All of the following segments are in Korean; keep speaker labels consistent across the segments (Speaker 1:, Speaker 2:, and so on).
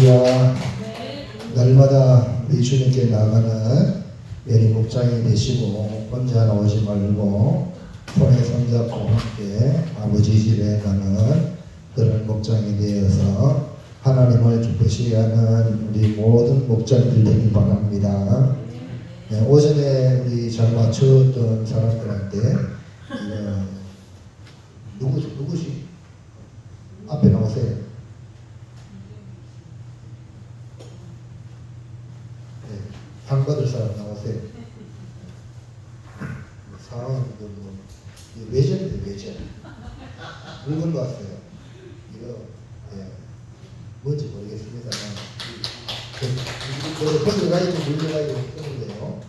Speaker 1: 할렐루야. 날마다 우리 주님께 나가는 예리 목장이 되시고 혼자 나오지 말고 손에 손잡고 함께 아버지 집에 가는 그런 목장이 되어서 하나님을 기쁘시게 하는 우리 모든 목장들 되길 바랍니다. 네, 오전에 우리 잘 맞췄던 사람들한테 누구시? 앞에 나오세요. 네, 상 받을 사람 나오세요. 상은 외전인데 외전. 물건도 왔어요. 이거 뭔지 모르겠습니다만 건져가 있고 물려가 있고 뜨는데요.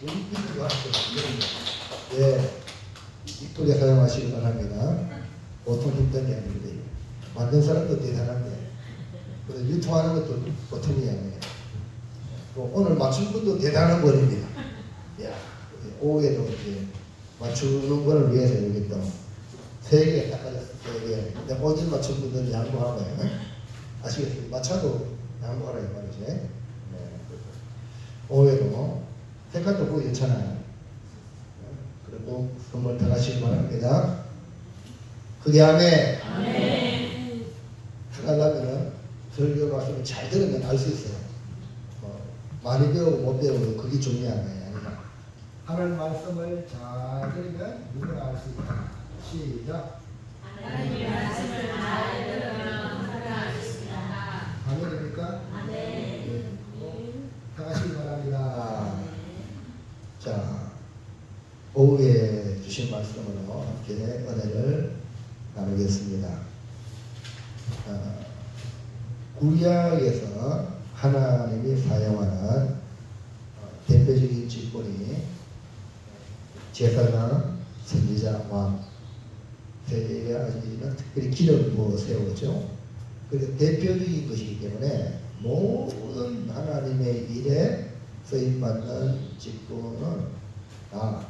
Speaker 1: 물이가 예, 이쁘게 사용하시기 바랍니다. 보통 힘든 게 아닌데 만든 사람도 대단한데 그래서 유통하는 것도 보통이 아니에요. 또 오늘 맞춘 분도 대단한 분입니다. 야, 오후에도 이제 맞추는 거를 위해서 여기 또 3개 닦아졌어요. 3개. 근데 어제 맞춘 분들은 양보하고요. 아시겠어요? 맞춰도 양보하라 이 말이지. 네. 오후에도 색깔도 보기 좋잖아요. 그리고 선물 다 가시기 바랍니다. 그게 아멘. 하려면은 설교 말씀을 잘 들으면 알 수 있어요. 많이 배우고 못 배우고 그게 중요한 거예요. 하나님 말씀을 잘 들으면 누구나 알 수 있다. 시작.
Speaker 2: 하나님 말씀을 잘 들으면 누구나 알 수 있다.
Speaker 1: 아멘입니까?
Speaker 2: 아멘.
Speaker 1: 다 가시기 바랍니다. 자, 오후에 주신 말씀으로 함께 은혜를 나누겠습니다. 구약에서 하나님이 사용하는 대표적인 직분이 제사장, 선지자, 왕 세 가지는 특별히 기름 부어 세우죠. 그래서 대표적인 것이기 때문에 모든 하나님의 일에 쓰임받는 직분은 다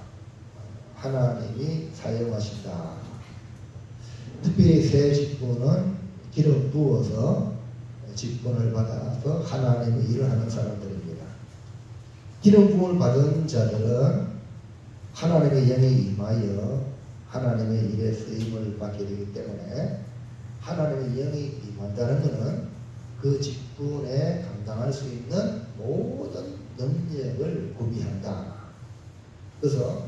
Speaker 1: 하나님이 사용하신다. 특별히 새 직분은 기름 부어서 직분을 받아서 하나님의 일을 하는 사람들입니다. 기름 부음을 받은 자들은 하나님의 영이 임하여 하나님의 일에 쓰임을 받게 되기 때문에 하나님의 영이 임한다는 것은 그 직분에 감당할 수 있는 모든 능력을 구비한다. 그래서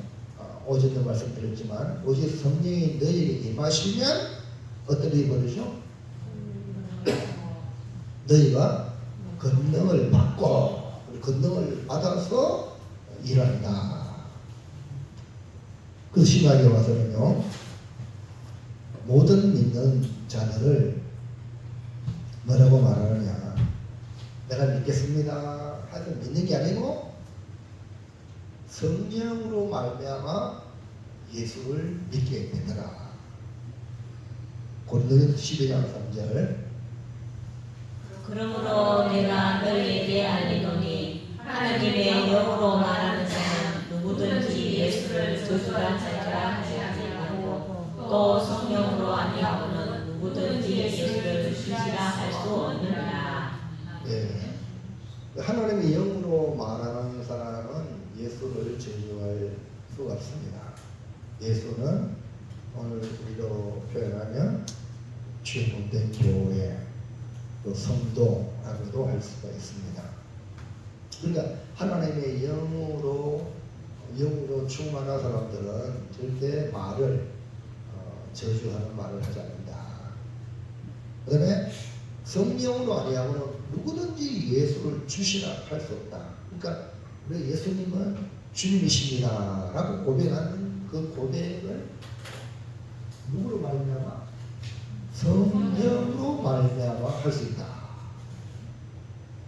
Speaker 1: 어제도 말씀드렸지만 오직 성령이 너희에게 임하시면 어떤 일이 벌어지죠? 너희가 권능을 받고 권능을 받아서 일한다. 그 신학에 와서는요, 모든 믿는 자들을 뭐라고 말하느냐? 내가 믿겠습니다. 하여튼 믿는 게 아니고 성령으로 말미암아 예수를 믿게 되더라. 고린도전서 12장 3절.
Speaker 2: 그러므로 내가 너희에게 알리노니 하나님의 영으로 말하는 자는 누구든지 예수를 저주한 자라 하지 아니하고 또 성령으로 아니하고는 누구든지 예수를 주시라 할 수 없느니라.
Speaker 1: 예. 하나님의 영으로 말하는 사람은 예수를 저주할 수가 없습니다. 예수는 오늘 우리로 표현하면 죄못된 교회, 또 성도라고도 할 수가 있습니다. 그러니까 하나님의 영으로 충만한 사람들은 절대 말을 저주하는 말을 하지 않는다. 그 다음에 성령으로 아니하고는 누구든지 예수를 주시라 할 수 없다. 그러니까 우리 예수님은 주님이십니다 라고 고백하는 그 고백을 누구로 말미암아? 성령으로 말미암아 할 수 있다.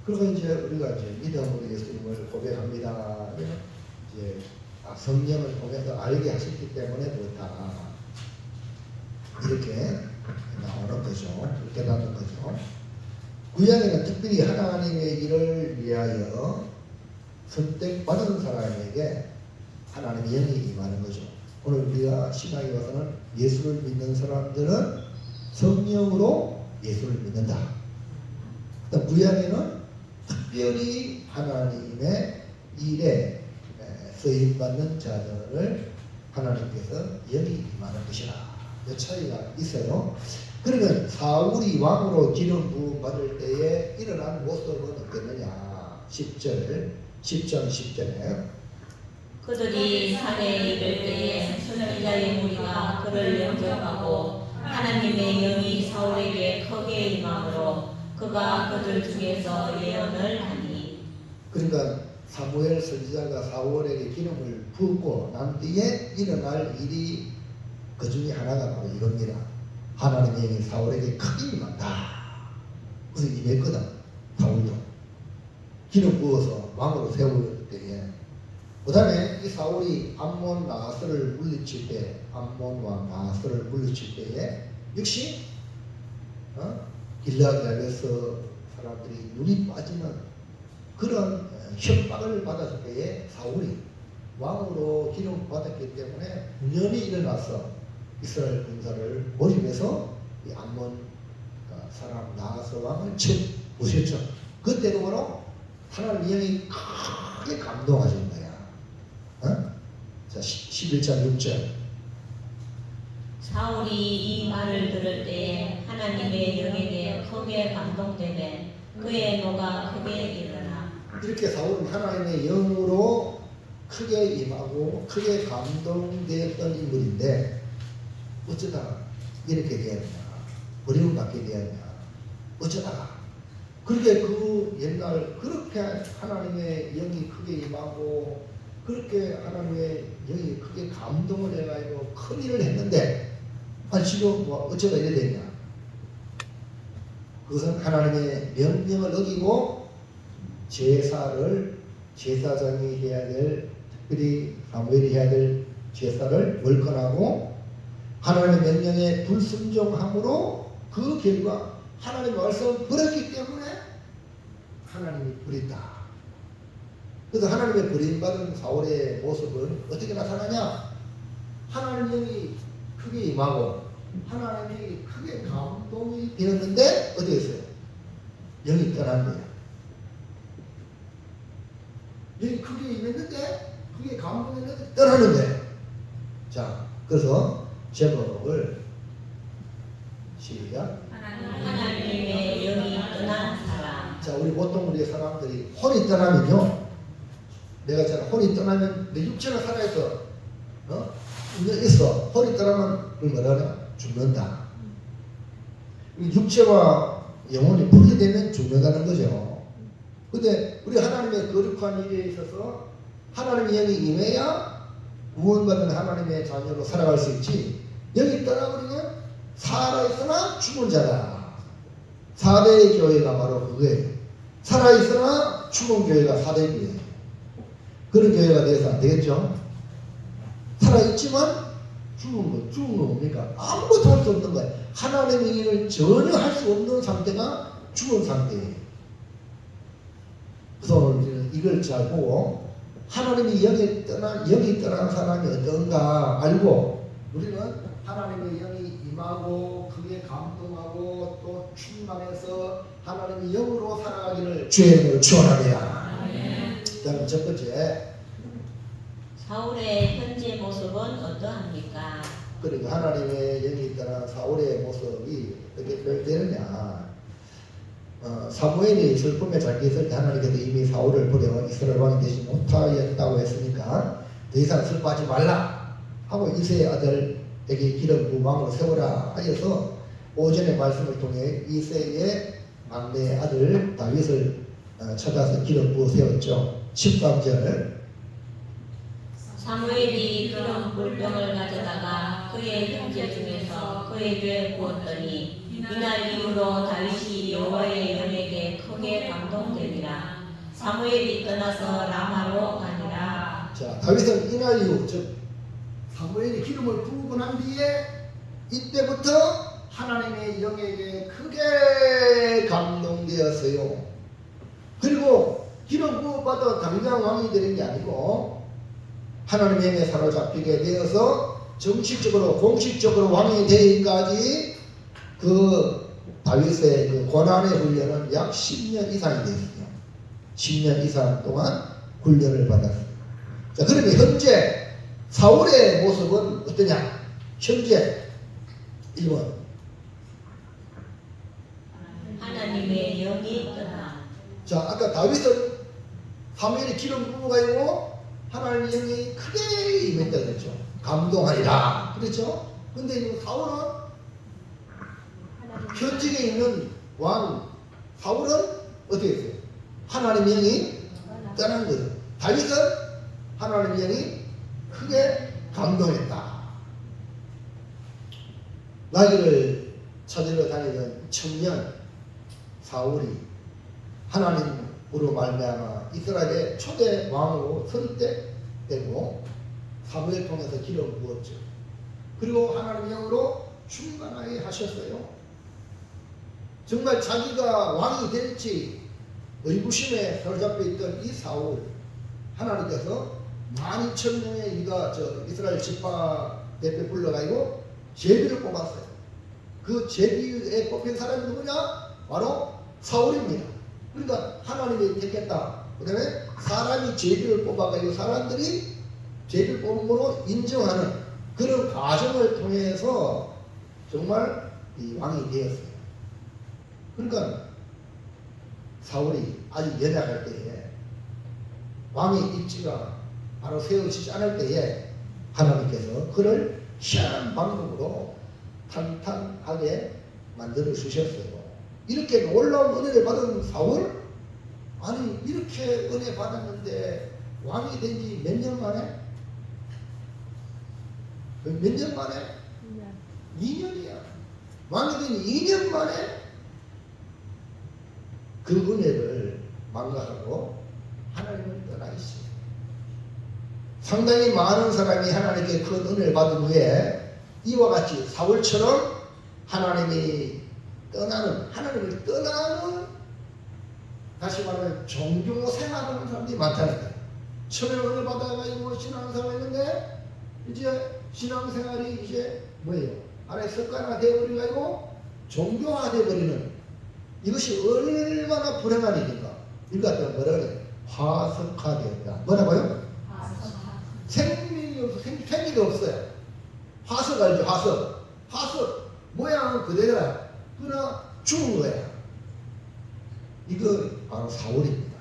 Speaker 1: 그리고 이제 우리가 이제 믿음으로 예수님을 고백합니다. 이제 성령을 통해서 알게 하셨기 때문에 그렇다. 이렇게 나오는 거죠. 깨닫는 거죠. 구약에는 특별히 하나님의 일을 위하여 선택받은 사람에게 하나님의 영이 임하는 거죠. 오늘 우리가 신학에 와서는 예수를 믿는 사람들은 성령으로 예수를 믿는다. 그다음 구약에는 특별히 하나님의 일에 쓰임받는 자들을 하나님께서 여기 임하는 것이라. 이 차이가 있어요. 그러면 사울이 왕으로 기름 부음 받을 때에 일어난 모습은 어땠느냐? 10절 10절에
Speaker 2: 그들이 산에 이를 때에 선지자의 무리가 그를 영접하고 하나님의 영이 사울에게 크게 임함으로 그가 그들 중에서 예언을 하니.
Speaker 1: 그러니까 사무엘 선지자가 사울에게 기름을 붓고 난 뒤에 일어날 일이 그 중에 하나가 바로 이겁니다. 하나님의 영이 사울에게 크게 임한다. 그래서 임했거든. 사울도 기름 부어서 왕으로 세울 때에. 그 다음에 이 사울이 암몬 나하스를 물리칠 때, 암몬 왕 나하스를 물리칠 때에 역시 길르앗 야베스 사람들이 눈이 빠지는 그런 협박을 받았을 때에 사울이 왕으로 기름 받았기 때문에 분연히 일어나서 이스라엘 군사를 모집해서 이 암몬 사람 나하스 왕을 쳐 부셨죠. 그때도 바로 하나님 영이 크게 감동하신 거야. 자, 11장 6절.
Speaker 2: 사울이 이 말을 들을 때에 하나님의 영에게 크게 감동되매 그의 노가 크게 일어나.
Speaker 1: 이렇게 사울은 하나님의 영으로 크게 임하고 크게 감동되었던 인물인데 어쩌다가 이렇게 되었냐? 버림받게 되었냐? 어쩌다가 그렇게 그 옛날 그렇게 하나님의 영이 크게 임하고 그렇게 하나님의 영이 크게 감동을 해가지고 큰 일을 했는데 아니 지금 뭐 어쩌다 이래 됐냐? 그것은 하나님의 명령을 어기고 제사장이 해야 될, 특별히 사무엘이 해야 될 제사를 월권하고 하나님의 명령에 불순종함으로 그 결과 하나님의 말씀을 버렸기 때문에 하나님이 버린다. 그래서 하나님의 버림받은 사울의 모습은 어떻게 나타나냐? 하나님 영이 크게 임하고 하나님이 크게 감동이 되었는데 어디 있어요? 영이 떠난 거야. 영이 크게 임했는데 크게 감동했는데 떠나는데. 자, 그래서 제목을 시작.
Speaker 2: 하나님의 영이 떠난 사람.
Speaker 1: 자, 우리 보통 사람들이 혼이 떠나면요, 내가 있잖아, 혼이 떠나면 내 육체가 살아있어. 있어. 혼이 떠나면 뭐라 하냐? 죽는다. 육체와 영혼이 분리되면 죽는다는 거죠. 근데 우리 하나님의 거룩한 일에 있어서 하나님의 영이 임해야 구원받은 하나님의 자녀로 살아갈 수 있지. 영이 떠나버리면 살아있으나 죽은 자다. 4대의 교회가 바로 그거예요. 살아있으나 죽은 교회가 4대 교회예요. 그런 교회가 되어서 안 되겠죠. 살아있지만 죽은 거 뭡니까? 아무것도 할 수 없는 거예요. 하나님의 일을 전혀 할 수 없는 상태가 죽은 상태예요. 그래서 우리는 이걸 잘 보고 하나님이 영이 떠난 사람이 어떤가 알고 우리는 하나님의 영이 임하고 그게 감동하고 또 충만해서 하나님의 영으로 살아가기를 주의 이름으로 축원합니다. 다음 첫 번째,
Speaker 2: 사울의 현재 모습은 어떠합니까?
Speaker 1: 그러니까 하나님의 영이 떠난 사울의 모습이 어떻게 표현되느냐? 사무엘이 슬픔에 잠겨 있을 때 하나님께서 이미 사울을 버려 이스라엘 왕이 되지 못하였다고 했으니까 더 이상 슬퍼하지 말라 하고 이새의 아들에게 기름 부어 왕으로 세우라 하여서 오전의 말씀을 통해 이새의 막내 아들 다윗을 찾아서 기름 부어 세웠죠. 13절.
Speaker 2: 사무엘이 기름 물병을 가져다가 그의 형제 중에서 그에게 부었더니 이날 이후로 다윗이 여호와의 영에게 크게 감동되니라. 사무엘이 떠나서 라마로 가니라.
Speaker 1: 자, 다윗은 이날 이후 즉 사무엘이 기름을 부고 난 뒤에 이때부터 하나님의 영에게 크게 감동되었어요. 그리고 기름 부어받아 당장 왕이 되는 게 아니고 하나님의 영에 사로잡히게 되어서 정식적으로 공식적으로 왕이 되기까지 그 다윗의 그 고난의 훈련은 약 10년 이상이 됐어요. 10년 이상 동안 훈련을 받았어요. 자, 그러면 현재 사울의 모습은 어떠냐? 현재 1번
Speaker 2: 하나님의 영이 떠나.
Speaker 1: 자, 아까 다윗은 사무엘이 기름 부부가 있고 하나님의 영이 크게 임했다 그랬죠. 감동하리라 그랬죠. 근데 이 사울은 현직에 있는 왕 사울은 어떻게 했어요? 하나님의 영이 떠난 거예요. 다윗은 하나님의 영이 크게 감동했다. 나귀를 찾으러 다니던 청년 사울이 하나님으로 말미암아 이스라엘의 초대 왕으로 선택되고 사무엘 통해서 기름 부었죠. 그리고 하나님의 영으로 충만하게 하셨어요. 정말 자기가 왕이 될지 의구심에 사로잡혀 있던 이 사울, 하나님께서 12,000명의 이스라엘 지파 대표 불러가지고 제비를 뽑았어요. 그 제비에 뽑힌 사람이 누구냐? 바로 사울입니다. 그러니까 하나님이 택했다. 그 다음에 사람이 제비를 뽑아가지고 사람들이 제비를 뽑은 거로 인정하는 그런 과정을 통해서 정말 이 왕이 되었어요. 그러니까 사울이 아주 연약할 때에 왕의 입지가 바로 세워지지 않을 때에 하나님께서 그를 희한한 방법으로 탄탄하게 만들어 주셨어요. 이렇게 놀라운 은혜를 받은 사울, 아니 이렇게 은혜 받았는데 왕이 된 지 몇 년 만에? 몇 년 만에? 2년이야. 왕이 된 2년 만에 그 은혜를 망각하고 하나님을 떠나 있어요. 상당히 많은 사람이 하나님께 큰 은혜를 받은 후에 이와 같이 사울처럼 하나님을 떠나는 다시 말하면 종교 생활하는 사람들이 많다는 거예요. 처음에 은혜 받아가지고 신앙생활 했는데 이제 신앙생활이 이제 뭐예요? 안에 습관화 되어버리고 종교화 되어버리는 이것이 얼마나 불행한 일인가. 이거 갖다 뭐라 그래? 화석화되었다. 뭐라고요? 생기가 없어요. 화석 알죠? 화석 모양은 그대로야. 그러나 죽은 거야. 이거 바로 사울입니다.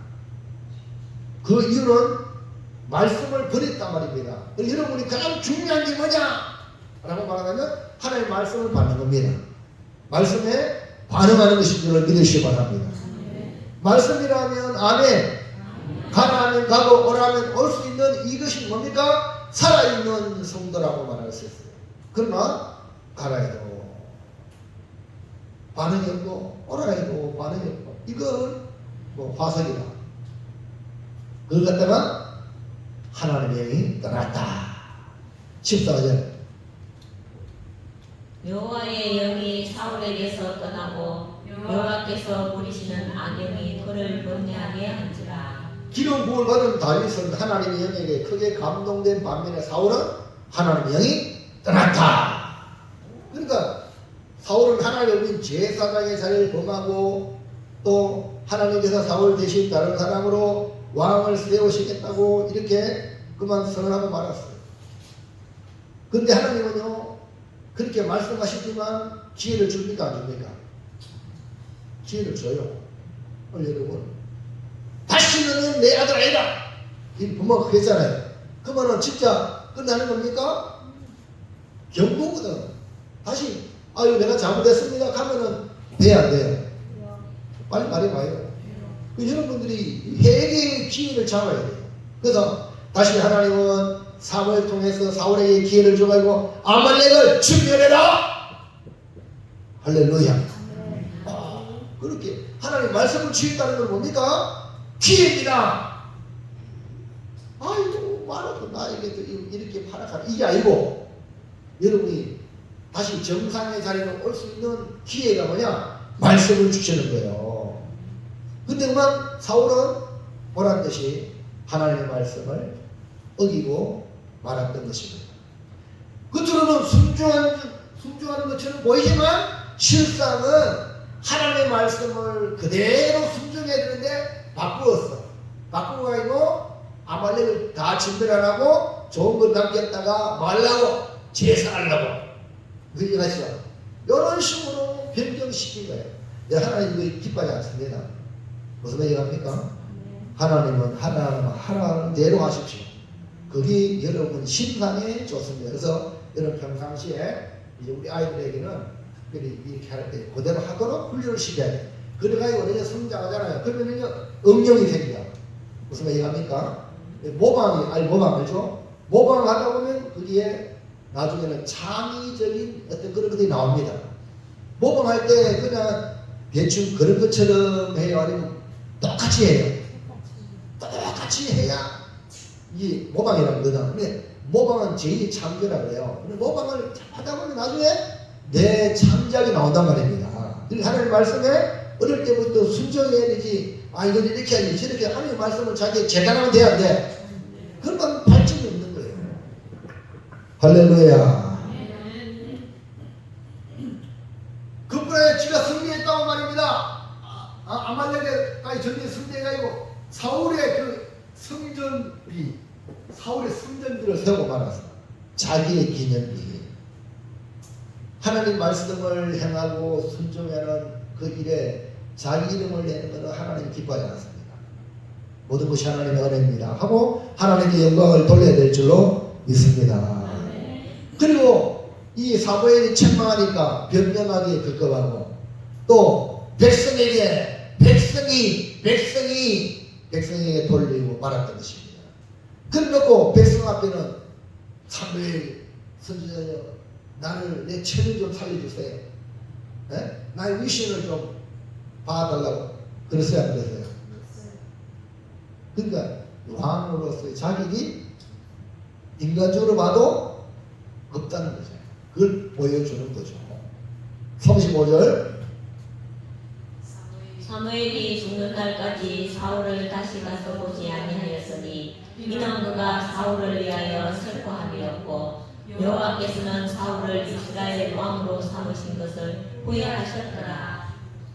Speaker 1: 그 이유는 말씀을 버렸단 말입니다. 여러분이 가장 중요한 게 뭐냐? 라고 말하면 하나님의 말씀을 받는 겁니다. 말씀에 반응하는 것인 줄을 믿으시기 바랍니다. 말씀이라면 아멘, 가라면 가고 오라면 올 수 있는 이것이 뭡니까? 살아있는 성도라고 말할 수 있어요. 그러나 가라 해도 반응이 없고 오라 해도 반응이 없고 이건 뭐 화석이다. 그걸 갖다가 하나님의 영이 떠났다. 14절
Speaker 2: 여호와의 영이 사울에게서 떠나고 여호와께서 부리시는 악영이 그를 번뇌하게 한지라.
Speaker 1: 기름 부음을 받은 다윗은 하나님의 영에게 크게 감동된 반면에 사울은 하나님의 영이 떠났다. 그러니까 사울은 하나님의 제사장의 자리를 범하고 또 하나님께서 사울 대신 다른 사람으로 왕을 세우시겠다고 이렇게 그만 선언하고 말았어요. 그런데 하나님은요 그렇게 말씀하시지만 기회를 줍니까 안 줍니까? 기회를 줘요. 여러분 다시는 내 아들 아니다. 이 부모가 그랬잖아요. 그러면 진짜 끝나는 겁니까? 경고거든. 다시 아유 내가 잘못했습니다 하면은 돼야 안 돼요? 빨리 말해봐요. 여러분들이 회개의 기회를 잡아야 돼요. 그래서 다시 하나님은 사무엘 통해서 사울에게 기회를 줘가지고 아말렉을 진멸해라. 할렐루야. 그렇게 하나님 말씀을 취했다는 건 뭡니까? 기회입니다. 아이고 말아도 나에게도 이렇게 파락하는 이게 아니고 여러분이 다시 정상의 자리로 올 수 있는 기회가 뭐냐? 말씀을 주시는 거예요. 근데 그만 사울은 보란 듯이 하나님의 말씀을 어기고 말았던 것입니다. 겉으로는 순종하는 것처럼 보이지만 실상은 하나님의 말씀을 그대로 순종해야 되는데 바꾸었어. 바꾸고 가지고 아말렉을 다 진멸하라고 좋은 걸 남겼다가 말라고 제사하려고 그게 가시죠. 이런 식으로 변경시킨 거예요. 하나님 이거 기뻐하지 않습니다. 무슨 얘기합니까? 하나님은 하나님 대로 하십시오. 그게 여러분 심상에 좋습니다. 그래서 여러분 평상시에 이제 우리 아이들에게는 특별히 이렇게 할 때 그대로 하도록 훈련을 시켜야 돼. 그래가지고 어린이 성장하잖아요. 그러면은요 응용이 생겨. 무슨 얘기합니까? 모방 알죠? 모방하다 보면 그게 나중에는 창의적인 어떤 그런 것들이 나옵니다. 모방할 때 그냥 대충 그런 것처럼 해요? 아니면 똑같이 해요? 똑같이 해야 이 모방이라는 거다. 근데 모방은 제2 창조라고 그래요. 근데 모방을 하다 보면 나중에 내 창작이 나온단 말입니다. 그러니까 하나님 말씀에 어릴 때부터 순종해야 되지. 이건 이렇게 하지 저렇게 하나님 말씀을 자기 재단하면 돼야 안 돼. 그런 건 발전이 없는 거예요. 할렐루야. 그분에 지가 승리했다고 말입니다. 아말렉까지 전쟁 승리해가지고 사울의 그 성전비, 사울의 성전비를 세우고 말았어. 자기의 기념비. 하나님 말씀을 행하고 순종하는 그 일에 자기 이름을 내는 것은 하나님 기뻐하지 않습니다. 모든 것이 하나님의 은혜입니다. 하고 하나님의 영광을 돌려야 될 줄로 믿습니다. 그리고 이 사무엘이 책망하니까 변명하기에 급급하고 또 백성에게 돌리고 말았던 것입니다. 그래놓고 백성 앞에는 사무엘 선지자여 나를 내 체를 좀 살려주세요. 네? 나의 위신을 좀 봐달라고 그랬어요 안 그랬어요? 그러니까 왕으로서의 자격이 인간적으로 봐도 없다는 거죠. 그걸 보여주는 거죠. 35절
Speaker 2: 사무엘이 죽는 날까지 사울을 다시 가서 보지 아니하였으니 이는 그가 사울을 위하여 슬퍼함이었고 여호와께서는 사울을 이스라엘 왕으로 삼으신 것을 후회하셨더라.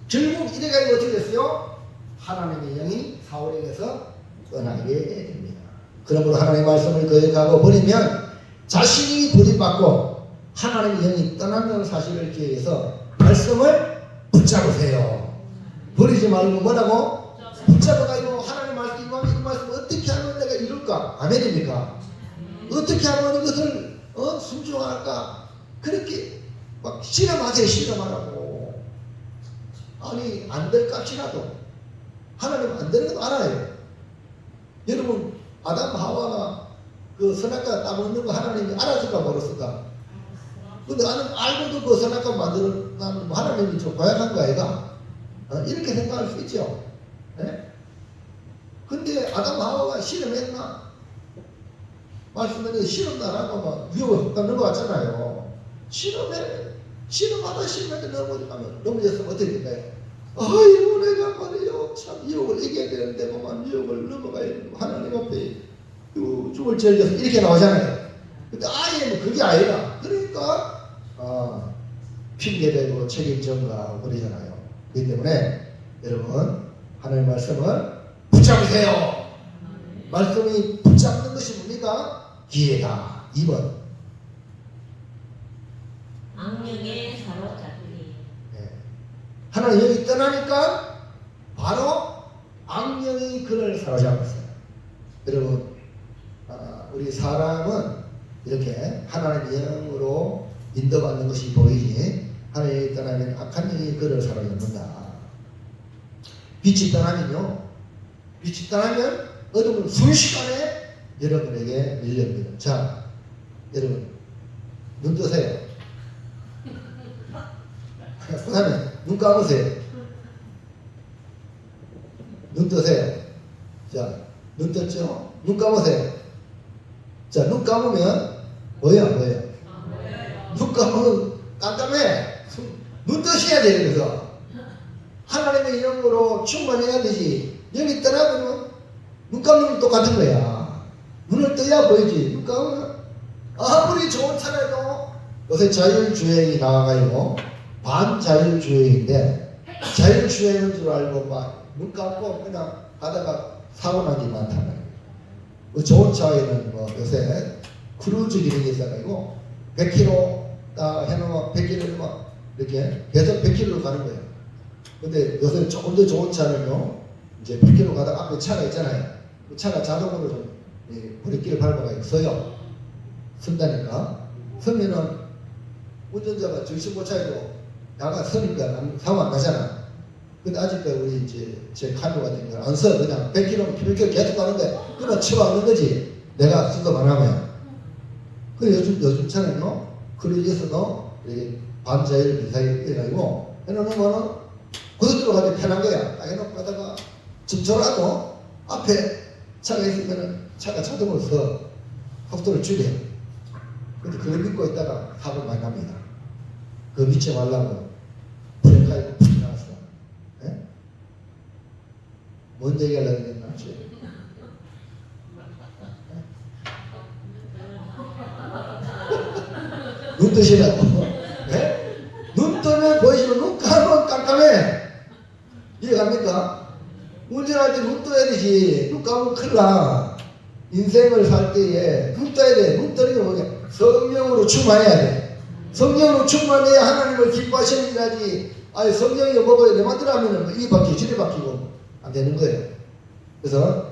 Speaker 1: 결국 이래가지고 어떻게 됐어요? 하나님의 영이 사울에게서 떠나게 됩니다. 그러므로 하나님의 말씀을 거역하고 버리면 자신이 버림받고 하나님의 영이 떠난다는 사실을 기억해서 말씀을 붙잡으세요. 버리지 말고 뭐라고? 붙잡아가지고 하나님 말씀, 이 말씀 어떻게 하면 내가 이룰까? 아멘입니까? 어떻게 하면 이것을 순종할까? 그렇게 막 실험하세요. 실험하라고. 아니 안 될 값이라도 하나님 안 되는 것도 알아요. 여러분 아담 하와가 그 선악과 따먹는 거 하나님이 알았을까 모르었을까? 근데 나는 알고도 그 선악과 만드는 나는 하나님이 좀 고약한 거 아이가? 이렇게 생각할 수 있죠. 네? 근데 아담 하와가 실험했나? 말씀드린 실험도 안 하고 막 유혹을 받는 것 같잖아요. 실험하다 넘어졌으면 어떻게 될까요? 아이고 내가 말이요 참 유혹을 이겨야 되는데 뭐만 유혹을 넘어가야 되고 하나님 앞에 죽을 죄를 이렇게 나오잖아요. 근데 아예 뭐 그게 아니라 그러니까 핑계대고 책임전가하고 그러잖아요. 그렇기 때문에 여러분 하나님의 말씀을 붙잡으세요. 말씀이 붙잡는 것이 뭡니까? 기회다. 2번
Speaker 2: 악령에 사로잡히.
Speaker 1: 하나님 영이 떠나니까 바로 악령이 그를 사로잡았어요. 여러분 우리 사람은 이렇게 하나님의 영으로 인도받는 것이 보이지 하나님이 떠나면 악한 영이 그를 사로잡는다. 빛이 떠나면요, 빛이 떠나면 어둠은 순식간에 여러분에게 밀려옵니다. 자, 여러분 눈 뜨세요. 그 다음에 눈 감으세요. 눈 뜨세요. 자, 눈 떴죠? 눈 감으세요. 자, 눈 감으면 뭐야? 눈 감으면 깜깜해. 눈 뜨셔야 돼요. 그래서 하나님의 영으로 충만해야 되지. 여기 떠나면 눈 감으면 똑같은 거야. 눈을 떠야 보이지. 눈 감으면 아무리 좋은 차라도 요새 자율주행이 나와가지고 반자율주행인데 자율주행인 줄 알고 막 눈 감고 그냥 가다가 사고 난 게 많단 말이에요. 그 좋은 차에는 뭐 요새 크루즈 기능이 있어가지고 100km 딱 해놓으면 100km 막 이렇게 계속 100km로 가는 거예요. 근데 요새 조금 더 좋은 차는요, 이제 100km 가다가 앞에 차가 있잖아요. 그 차가 자동으로 좀 브레이크를 밟아가 서요. 선다니까. 서면은 운전자가 정신 못 차리고 나가 서니까 사고 안 나잖아. 근데 아직도 우리 이제 제 카드 같은 경우는 안 서. 그냥 100km, 100km 계속 가는데 그만 치워가는 거지. 내가 수도 안 하면. 그 요즘 차는요, 크루즈에서도 반자율 미사일 해가지고 해놓으면은 고속도로 가기 편한 거야. 딱 해놓고 가다가 점철하고 앞에 차가 있으면은 차가 자동으로 서 속도를 줄여. 근데 그걸 믿고 있다가 사고 많이 납니다. 그 믿지 말라고 브레이크하고 푹 나왔어. 예? 뭔 얘기 하려고 했나? 눈 뜨시라고. 예? 눈 뜨면 보이시면 눈 감으면 깜깜해. 이해갑니까? 운전할 때 눈 떠야 되지. 눈 감으면 큰일 나. 인생을 살 때에 눈 떠야 돼. 눈 뜨는 게 뭐냐? 성령으로 충만해야 돼. 성령으로 충만해야 하나님을 기뻐하시는 일하지. 아니 성령이 먹어야 내 맘대로 하면 이 바퀴 저리 바퀴고 안 되는 거예요. 그래서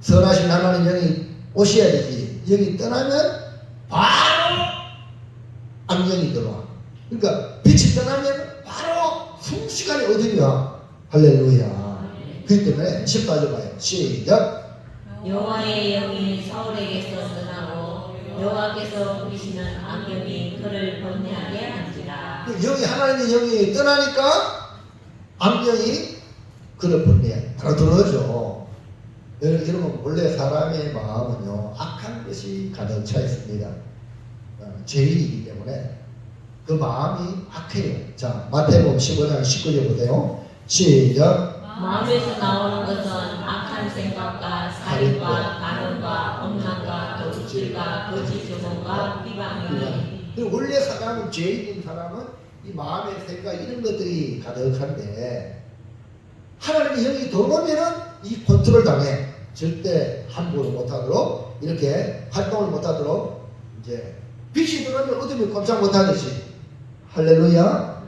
Speaker 1: 선하신 하나님 영이 오셔야 되지. 영이 떠나면 바로 악령이 들어와. 그러니까 빛이 떠나면 바로 순식간에 어둠이야. 할렐루야. 그렇기 때문에 14절 봐요. 시작.
Speaker 2: 여호와의 영이 사울에게서 떠나고 여호와께서 부리시는 악령이 그를 번뇌하게 한지라.
Speaker 1: 영이 하나님의 영이 떠나니까 악령이 그를 번뇌해. 바로 들어오죠. 여러분 원래 사람의 마음은요 악한 것이 가득 차 있습니다. 죄인이기 때문에 그 마음이 악해요. 자 마태복음 15장 19절 보세요. 시작.
Speaker 2: 마음에서 나오는 것은 악한 생각과 살인과 간음과 엄란과 도둑질과 거짓 조롱과 비방이니.
Speaker 1: 원래 사람은 죄인인 사람은 이 마음의 생각 이런 것들이 가득한데 하나님의 영이 들어오면은 이 컨트롤 당해. 절대 함부로 못하도록 이렇게 활동을 못하도록 이제 빛이 들어오면 어둠이 꼼짝 못하듯이. 할렐루야.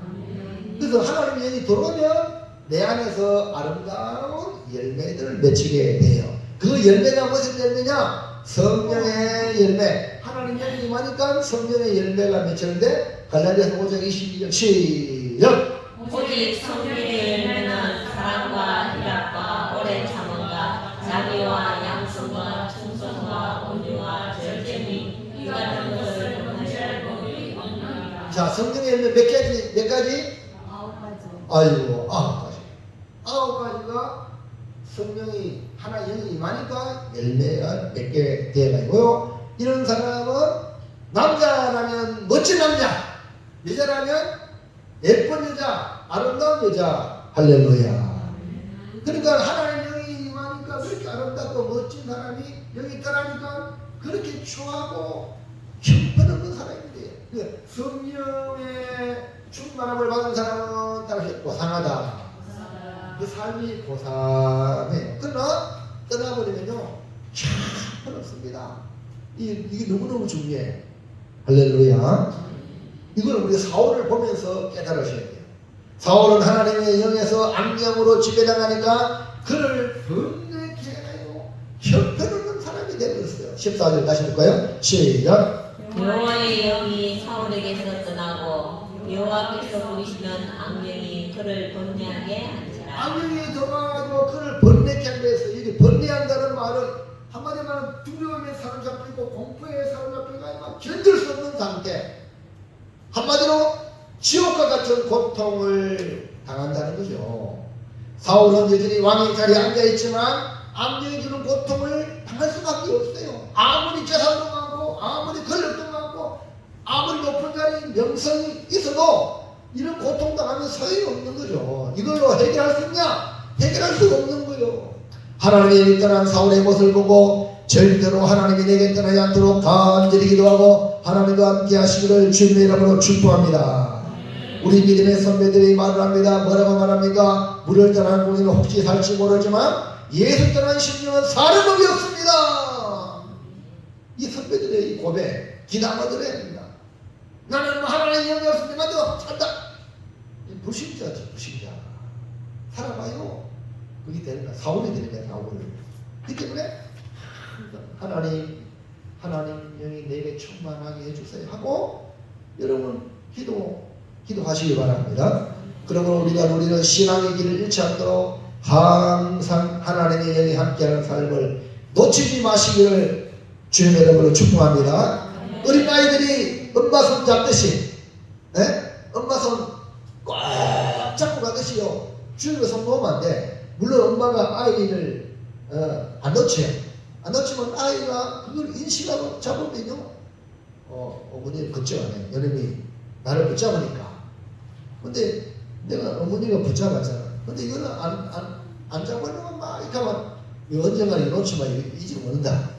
Speaker 1: 그래서 하나님의 영이 들어오면 내 안에서 아름다운 열매들을 맺히게 돼요. 그 열매가 무슨 열매냐? 성령의 열매. 하나님 영이 임하니까 성령의 열매가 맺히는데 갈라디아서 5장 22절 시작.
Speaker 2: 오직 성령의 열매는 사랑과 희락과 오랜 참음과 자비와 양성과 충성과 온유와 절제니 이 같은 것을 범하지 말고.
Speaker 1: 자, 성령의 열매 몇 가지? 9가지. 아이고, 9가지. 9가지가 성령이 하나 영이 임하니까 열매가 몇 개 되어가지고요. 이런 사람은 남자라면 멋진 남자, 여자라면 예쁜 여자, 아름다운 여자. 할렐루야. 그러니까 하나님 영이 임하니까 그렇게 아름답고 멋진 사람이 영이 떠나니까 그렇게 추하고 형편없는 사람이 돼요. 성령의 충만함을 받은 사람은 따라서 고상하다. 그 삶이 고상해요. 그러나 떠나버리면요 형편없습니다. 이게 너무너무 중요해. 할렐루야. 이걸 우리 사울을 보면서 깨달으셔야 돼요. 사울은 하나님의 영에서 악령으로 지배당하니까 그를 번뇌케 해가지고 형편없는 사람이 되어버렸어요. 14절 다시 볼까요? 시작.
Speaker 2: 여호와의 영이 사울에게서 떠나고 여호와께서 부리시는 악령이 그를 번뇌하게 한지라.
Speaker 1: 악령이 들어가고 그를 번뇌케 한다 해서 이게 번뇌한다는 말은 한마디로 말하면 두려움에 사로잡히고 공포에 사로잡히고 막 견딜 수 없는 상태. 한마디로 지옥과 같은 고통을 당한다는 거죠. 사울은 여전히 왕의 자리에 앉아있지만 악령이 주는 고통을 당할 수밖에 없어요. 아무리 재산도 많고 아무리 권력도 많고 아무리 높은 자리 명성이 있어도 이런 고통 당하면 소용없는 거죠. 이걸로 해결할 수 있냐? 해결할 수 없는 거예요. 하나님이 떠난 사울의 모습을 보고 절대로 하나님이 내게 떠나지 않도록 간절히 기도하고 하나님과 함께 하시기를 주님의 이름으로 축복합니다. 우리 믿음의 선배들이 말을 합니다. 뭐라고 말합니까? 물을 떠난 공인은 혹시 살지 모르지만 예수 떠난 심령은 사는 법이 없습니다. 이 선배들의 이 고백 기담아 들어야 합니다. 나는 뭐 하나님의 영이 없으니까도 산다. 불신자지, 불신자. 살아봐요. 그게 되는 거야. 사울이 되는 거야, 사울. 그 때문에 하나님 영이 내게 충만하게 해주세요 하고 여러분 기도하시기 바랍니다. 그러면 우리가 누리는 신앙의 길을 잃지 않도록 항상 하나님의 영이 함께하는 삶을 놓치지 마시기를 주님의 이름으로 축복합니다. 어린 아이들이 엄마 손 잡듯이 엄마 손 꽉 잡고 가듯이요. 주님의 손 놓으면 안 돼. 물론 엄마가 아이를 안 놓쳐요. 안 놓치면 아이가 그걸 인식하고 잡으면요 어머니를 걱정하네. 여름이 나를 붙잡으니까. 근데 내가 어머니가 붙잡았잖아. 근데 이거는 안 잡으려면 막 이렇게 하면 언젠가 이거 놓치면 이지를 못한다.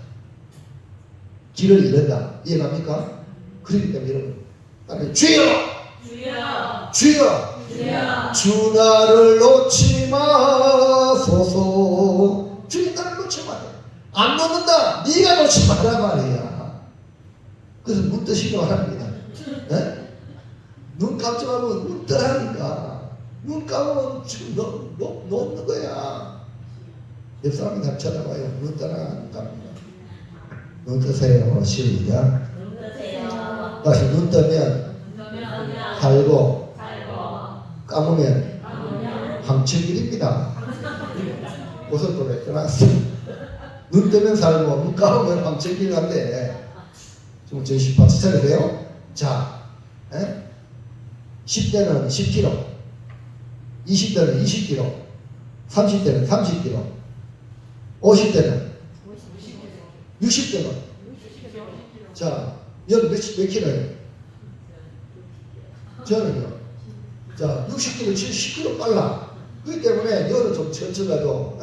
Speaker 1: 길을 잃는다. 이해갑니까? 그렇기 때문에 여러분 따라해 주여! 주여! 주여! 주여! 주 나를 놓지 마소서. 주님 나를 놓지 마라. 안 놓는다. 네가 놓지 마라 말이야. 그래서 눈 뜨시기 바랍니다. 눈 감지 말고 눈 뜨라니까. 눈 감으면 지금 놓는 거야. 옆 사람이 다 쳐다봐요. 눈 뜨라 안 감니다. 눈 뜨세요. 시작.
Speaker 2: 눈 뜨세요.
Speaker 1: 다시 눈 뜨면 살고 감으면 황칠길입니다. 고속도로에 떠났어. 눈 뜨면 살고 눈 감으면 황칠길 간대. 지금 저희 10파 차례돼요. 자, 10대는 10km, 20대는 20km, 30대는 30km, 50대는 60대는 자, 여기 몇 킬로예요? 저는요. 자, 60km, 70km 빨라. 그렇기 때문에 여는 좀 천천히 가도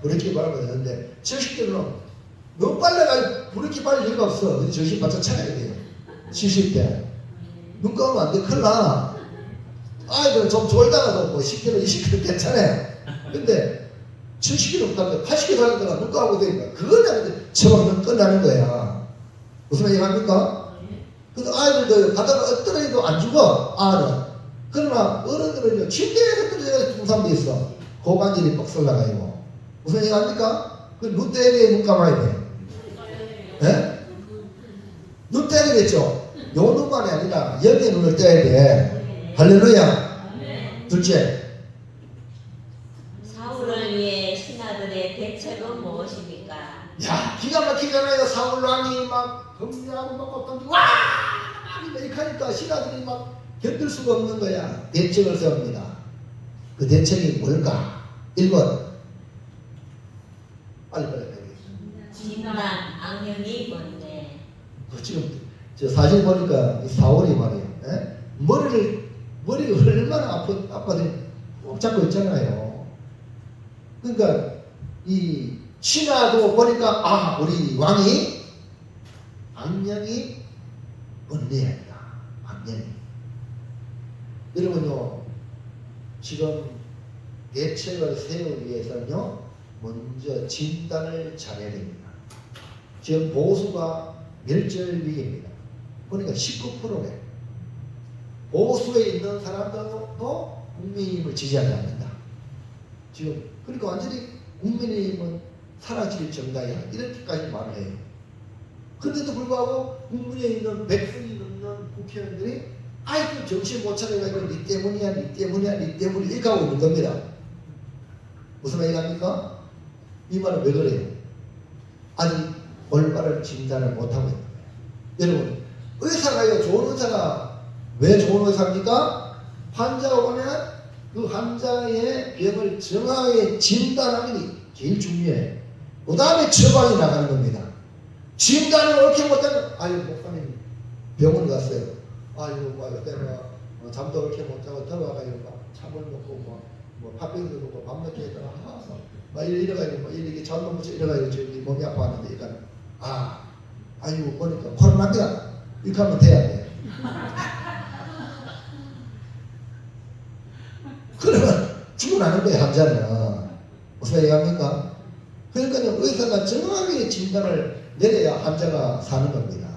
Speaker 1: 브레이크 밟으면 되는데 70km는 너무 빨리 가면 브레이크 밟을 이유가 없어. 근데 정신 바짝 차려야 돼요. 70대. 눈 감으면 안 돼. 큰일 나. 아이들은 좀 졸다가도 뭐 10km, 20km 괜찮아요. 근데 70km 가면 80km 가다가 눈 감고 되니까 그거는 처방은 끝나는 거야. 무슨 얘기합니까? 그래서 아이들도 가다가 떨어져도 안 죽어. 아는. 그러나 어른들은요 침대에서 떨어져서 죽은 사람도 있어. 고관절이 뻑설 나가요. 무슨 얘기합니까? 그 눈 때리에 눈 감아야 돼. 눈 때리겠죠. 요 눈만이 아니라 여기에 눈을 떼야 돼. 할렐루야. 둘째,
Speaker 2: 사울을 위해 신하들의 대책은 무엇입니까?
Speaker 1: 야 기가 막히잖아요. 사울 왕이 막 검리하고 막 던지고 와 이렇게 하니까 신하들이 막 견딜 수가 없는 거야. 대책을 세웁니다. 그 대책이 뭘까? 1번 빨리
Speaker 2: 진단 악령이 뭔데?
Speaker 1: 지금 저 사진 보니까 이 사울이 말이에요. 머리가 얼마나 아파서 꼭 잡고 있잖아요. 그러니까 이 신하도 보니까 우리 왕이 악령이 번뇌합니다. 악령이. 여러분요 지금 대책을 세우기 위해서는요 먼저 진단을 잘해야 됩니다. 지금 보수가 멸절 위기입니다. 그러니까 19%래. 보수에 있는 사람들도 국민의힘을 지지하지 않는다. 지금 그러니까 완전히 국민의힘은 사라질 정당이야. 이렇게까지 말을 해요. 그런데도 불구하고 국민의힘은 100석이 넘는 국회의원들이 아이고 정신 못 차려가지고 니 때문이야 이렇게 하고 있는 겁니다. 무슨 얘기합니까? 이 말은 왜 그래요? 아직 올바른 진단을 못하고 있는 거예요. 여러분 의사가요 좋은 의사가 왜 좋은 의사입니까? 환자가 오면 그 환자의 병을 정확하게 진단하는 게 제일 중요해요. 그 다음에 처방이 나가는 겁니다. 진단을 옳게 못하면 목사님 병원 갔어요. 잠도 옳게 못 자고 들어가가지고 참을 먹고 팥빙수 먹고 밥 먹기 했다가 이래가지고 이렇게 잠도 못 자고 이래가지고 저기 몸이 아파하는데 보니까 코로나입니다. 이렇게 하면 돼야 돼. 진단하는 거예요. 환자는. 무슨 얘기합니까? 그러니까 의사가 정확하게 진단을 내려야 환자가 사는 겁니다.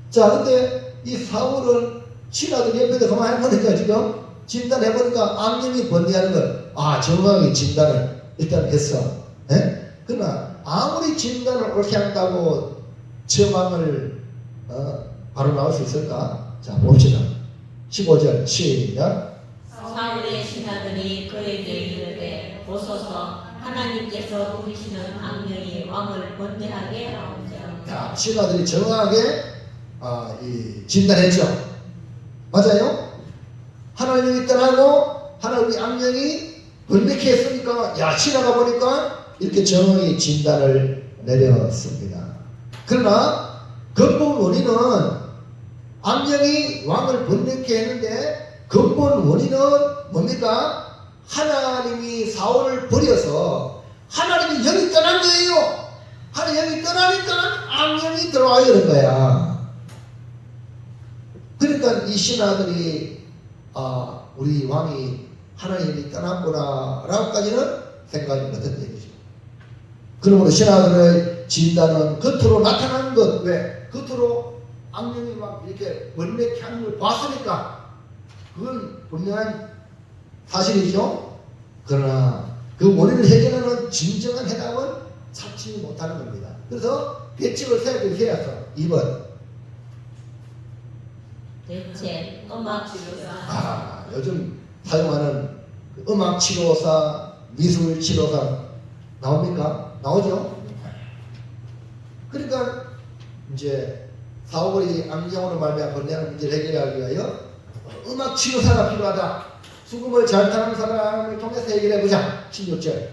Speaker 1: 자, 근데 이 사울은 신하들 옆에서 가만히 해보니까 지금 진단해보니까 악령이 번뇌하는 걸 정확하게 진단을 일단 했어. 예? 그러나 아무리 진단을 옳게 한다고 처방을 바로 나올 수 있을까? 자, 봅시다. 15절 시작.
Speaker 2: 사울의 신하들이 그에게 이르되 보소서 하나님께서 부리시는 악령이 왕을 번뇌하게 하옵소서.
Speaker 1: 자, 신하들이 정확하게 이 진단했죠. 맞아요? 하나님이 떠나고 하나님의 악령이 번뇌케 했으니까 신하가 보니까 이렇게 정확히 진단을 내렸습니다. 그러나 근본 원인은 악령이 왕을 번뇌케 했는데 근본 원인은 뭡니까? 하나님이 사울을 버려서 하나님이 영이 떠난 거예요. 하나님이 영이 떠나니까 악령이 들어와야 되는 거야. 그러니까 이 신하들이 우리 왕이 하나님이 떠났구나 라고까지는 생각이 못했던 얘기죠. 그러므로 신하들의 진단은 겉으로 나타나는 것, 왜? 겉으로 악령이 막 이렇게 번뇌케 하는 걸 봤으니까 그건 분명한 사실이죠. 그러나 그 원인을 해결하는 진정한 해답은 찾지 못하는 겁니다. 그래서 대책을 세워서 2번
Speaker 2: 대체 음악치료사.
Speaker 1: 요즘 사용하는 음악치료사, 미술치료사 나옵니까? 나오죠? 그러니까 이제 사울이 악령으로 말미암아 번뇌하는 문제를 해결하기 위하여 음악치료사가 필요하다. 수금을 잘 타는 사람을 통해서 해결해보자. 16절.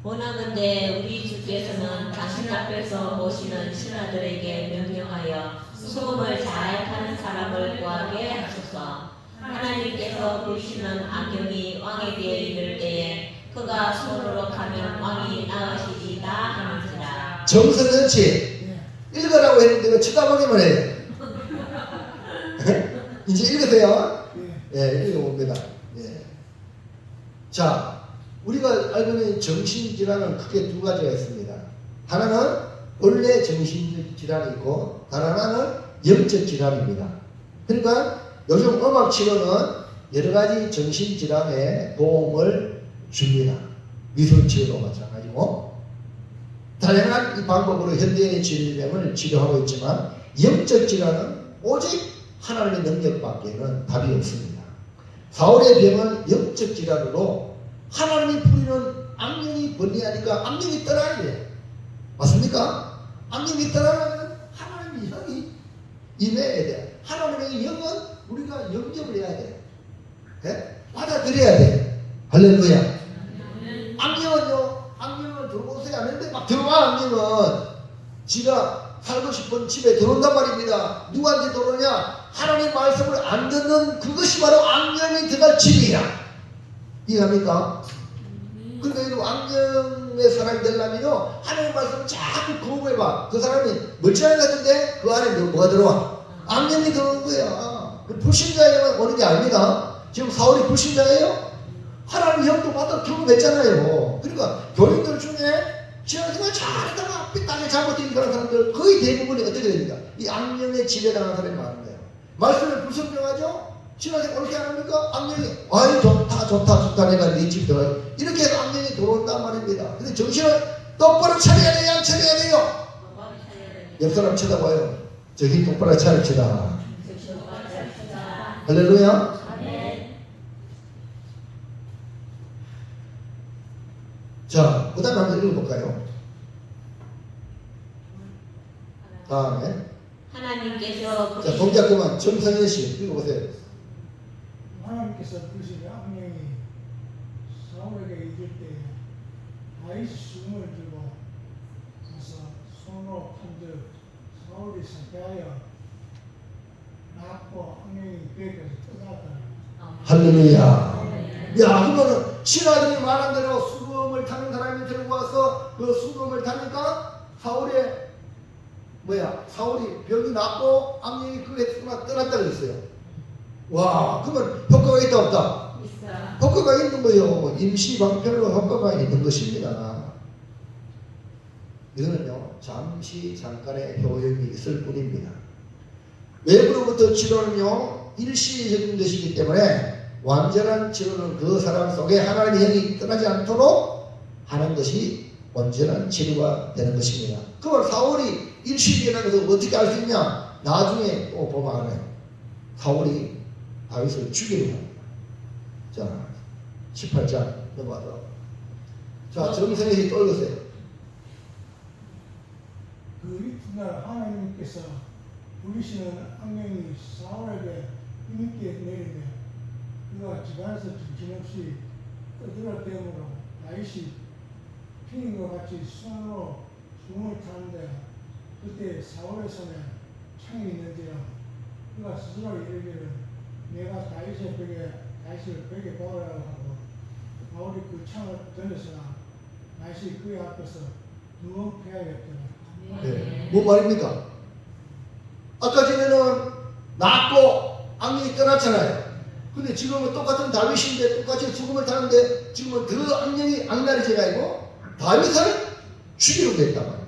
Speaker 2: 원하건대 우리 주께서는 당신 앞에서 모시는 신하들에게 명령하여 수금을 잘 타는 사람을 구하게 하소서. 하나님께서 부르시는 악령이 왕에게 이를 때에 그가 손으로 가면 왕이 나으시리다 하는지라.
Speaker 1: 정선전치 읽으라고 했는데 왜 쳐다보기만 해요? 이제 읽으세요. 읽어봅니다. 자, 우리가 알고 있는 정신질환은 크게 두 가지가 있습니다. 하나는 원래 정신질환이 있고 다른 하나는 영적 질환입니다. 그러니까 요즘 음악치료는 여러 가지 정신질환에 도움을 줍니다. 미술치료도 마찬가지고 다양한 이 방법으로 현대의 질병을 치료하고 있지만 영적 질환은 오직 하나님의 능력밖에는 답이 없습니다. 사울의 병은 영적 질환으로 하나님이 부리는 악령이 번뇌하니까 악령이 떠나야 돼. 맞습니까? 악령이 떠나면 하나님의 영이 임해야 돼. 하나님의 영은 우리가 영접을 해야 돼. 네? 받아들여야 돼. 할렐루야. 악령은 들어오세요 하는데 막 들어와. 악령은 지가 살고 싶은 집에 들어온단 말입니다. 누구한테 들어오냐? 하나님 말씀을 안 듣는 그것이 바로 악령이 들어갈 집이야. 이해합니까? 그러니까 이 악령의 사람이 되려면요 하나님 말씀을 자꾸 거부해봐. 그 사람이 멀쩡한 것 같은데 그 안에 뭐가 들어와? 악령이 들어오는 거야. 그 불신자에게만 오는 게 아닙니다. 지금 사울이 불신자예요? 하나님 영도 받아 경험했잖아요. 그러니까 교인들 중에 신앙생활 잘하다가 삐딱하게 잘못된 그런 사람들 거의 대부분이 어떻게 됩니까? 이 악령에 지배당한 사람이 많은 거예요. 말씀을 불순종하죠? 신앙생활 옳게 안 합니까? 악령이 아이 좋다 내가 네 집 들어가 이렇게 해서 악령이 들어온단 말입니다. 근데 정신을 똑바로 차려야 돼요? 안 차려야 돼요? 옆 사람 쳐다봐요. 저기 똑바로 차려치다. 할렐루야. 자, 그 다음에 한번 읽어볼까요? 다음에
Speaker 2: 하나님께서
Speaker 1: 자, 동작 그만. 정성현 씨 읽어보세요.
Speaker 3: 하나님께서 부르신 악령이 사울에게 이를 때 다윗이 수금을 들고 가서 손으로 판즉 사울이 상쾌하여 낳고 악령이 그에게서 떠났다.
Speaker 1: 할렐루야. 야, 그러면은 신하들이 말한 대로 수금을 타는 사람이 들고 와서 그 수금을 타니까 사울이 병이 낫고 악령이 그에 떠났다 그랬어요. 와, 그러면 효과가 있다 없다? 효과가 있는 거요. 임시 방편으로 효과가 있는 것입니다. 이거는요, 잠시 잠깐의 효용이 있을 뿐입니다. 외부로부터 치료는요, 일시적인 것이기 때문에 완전한 치료는 그 사람 속에 하나님의 영이 떠나지 않도록 하는 것이 온전한 치료가 되는 것입니다. 그걸 사울이 일시적이라는 것을 어떻게 알 수 있냐? 나중에 또 보면 알아요. 사울이 다윗을 죽이려 합니다. 자, 18장 넘어가서. 자, 정성이 또 읽으세요.
Speaker 3: 그 이튿날 하나님께서 부리시는 악령이 사울에게 힘있게 내리며 그가 집안에서 정신없이 떠들어대므로 다윗이 피임과 같이 손으로 숨을 타는데 그때 사울의 손에 창이 있는지라 그가 스스로 이르기를 내가 다윗의 다윗을 벽에 박으라고 하고 바울이 그 창을 던졌으나 다윗이 그의 앞에서 누워 패하였더라.
Speaker 1: 네. 뭐 말입니까? 아까 전에는 낫고 악령이 떠났잖아요. 근데 지금은 똑같은 다윗인데 똑같이 죽음을 타는데 지금은 그 악령이 악날이 제가 아니고 다윗을 죽이려고 했단 말이에요.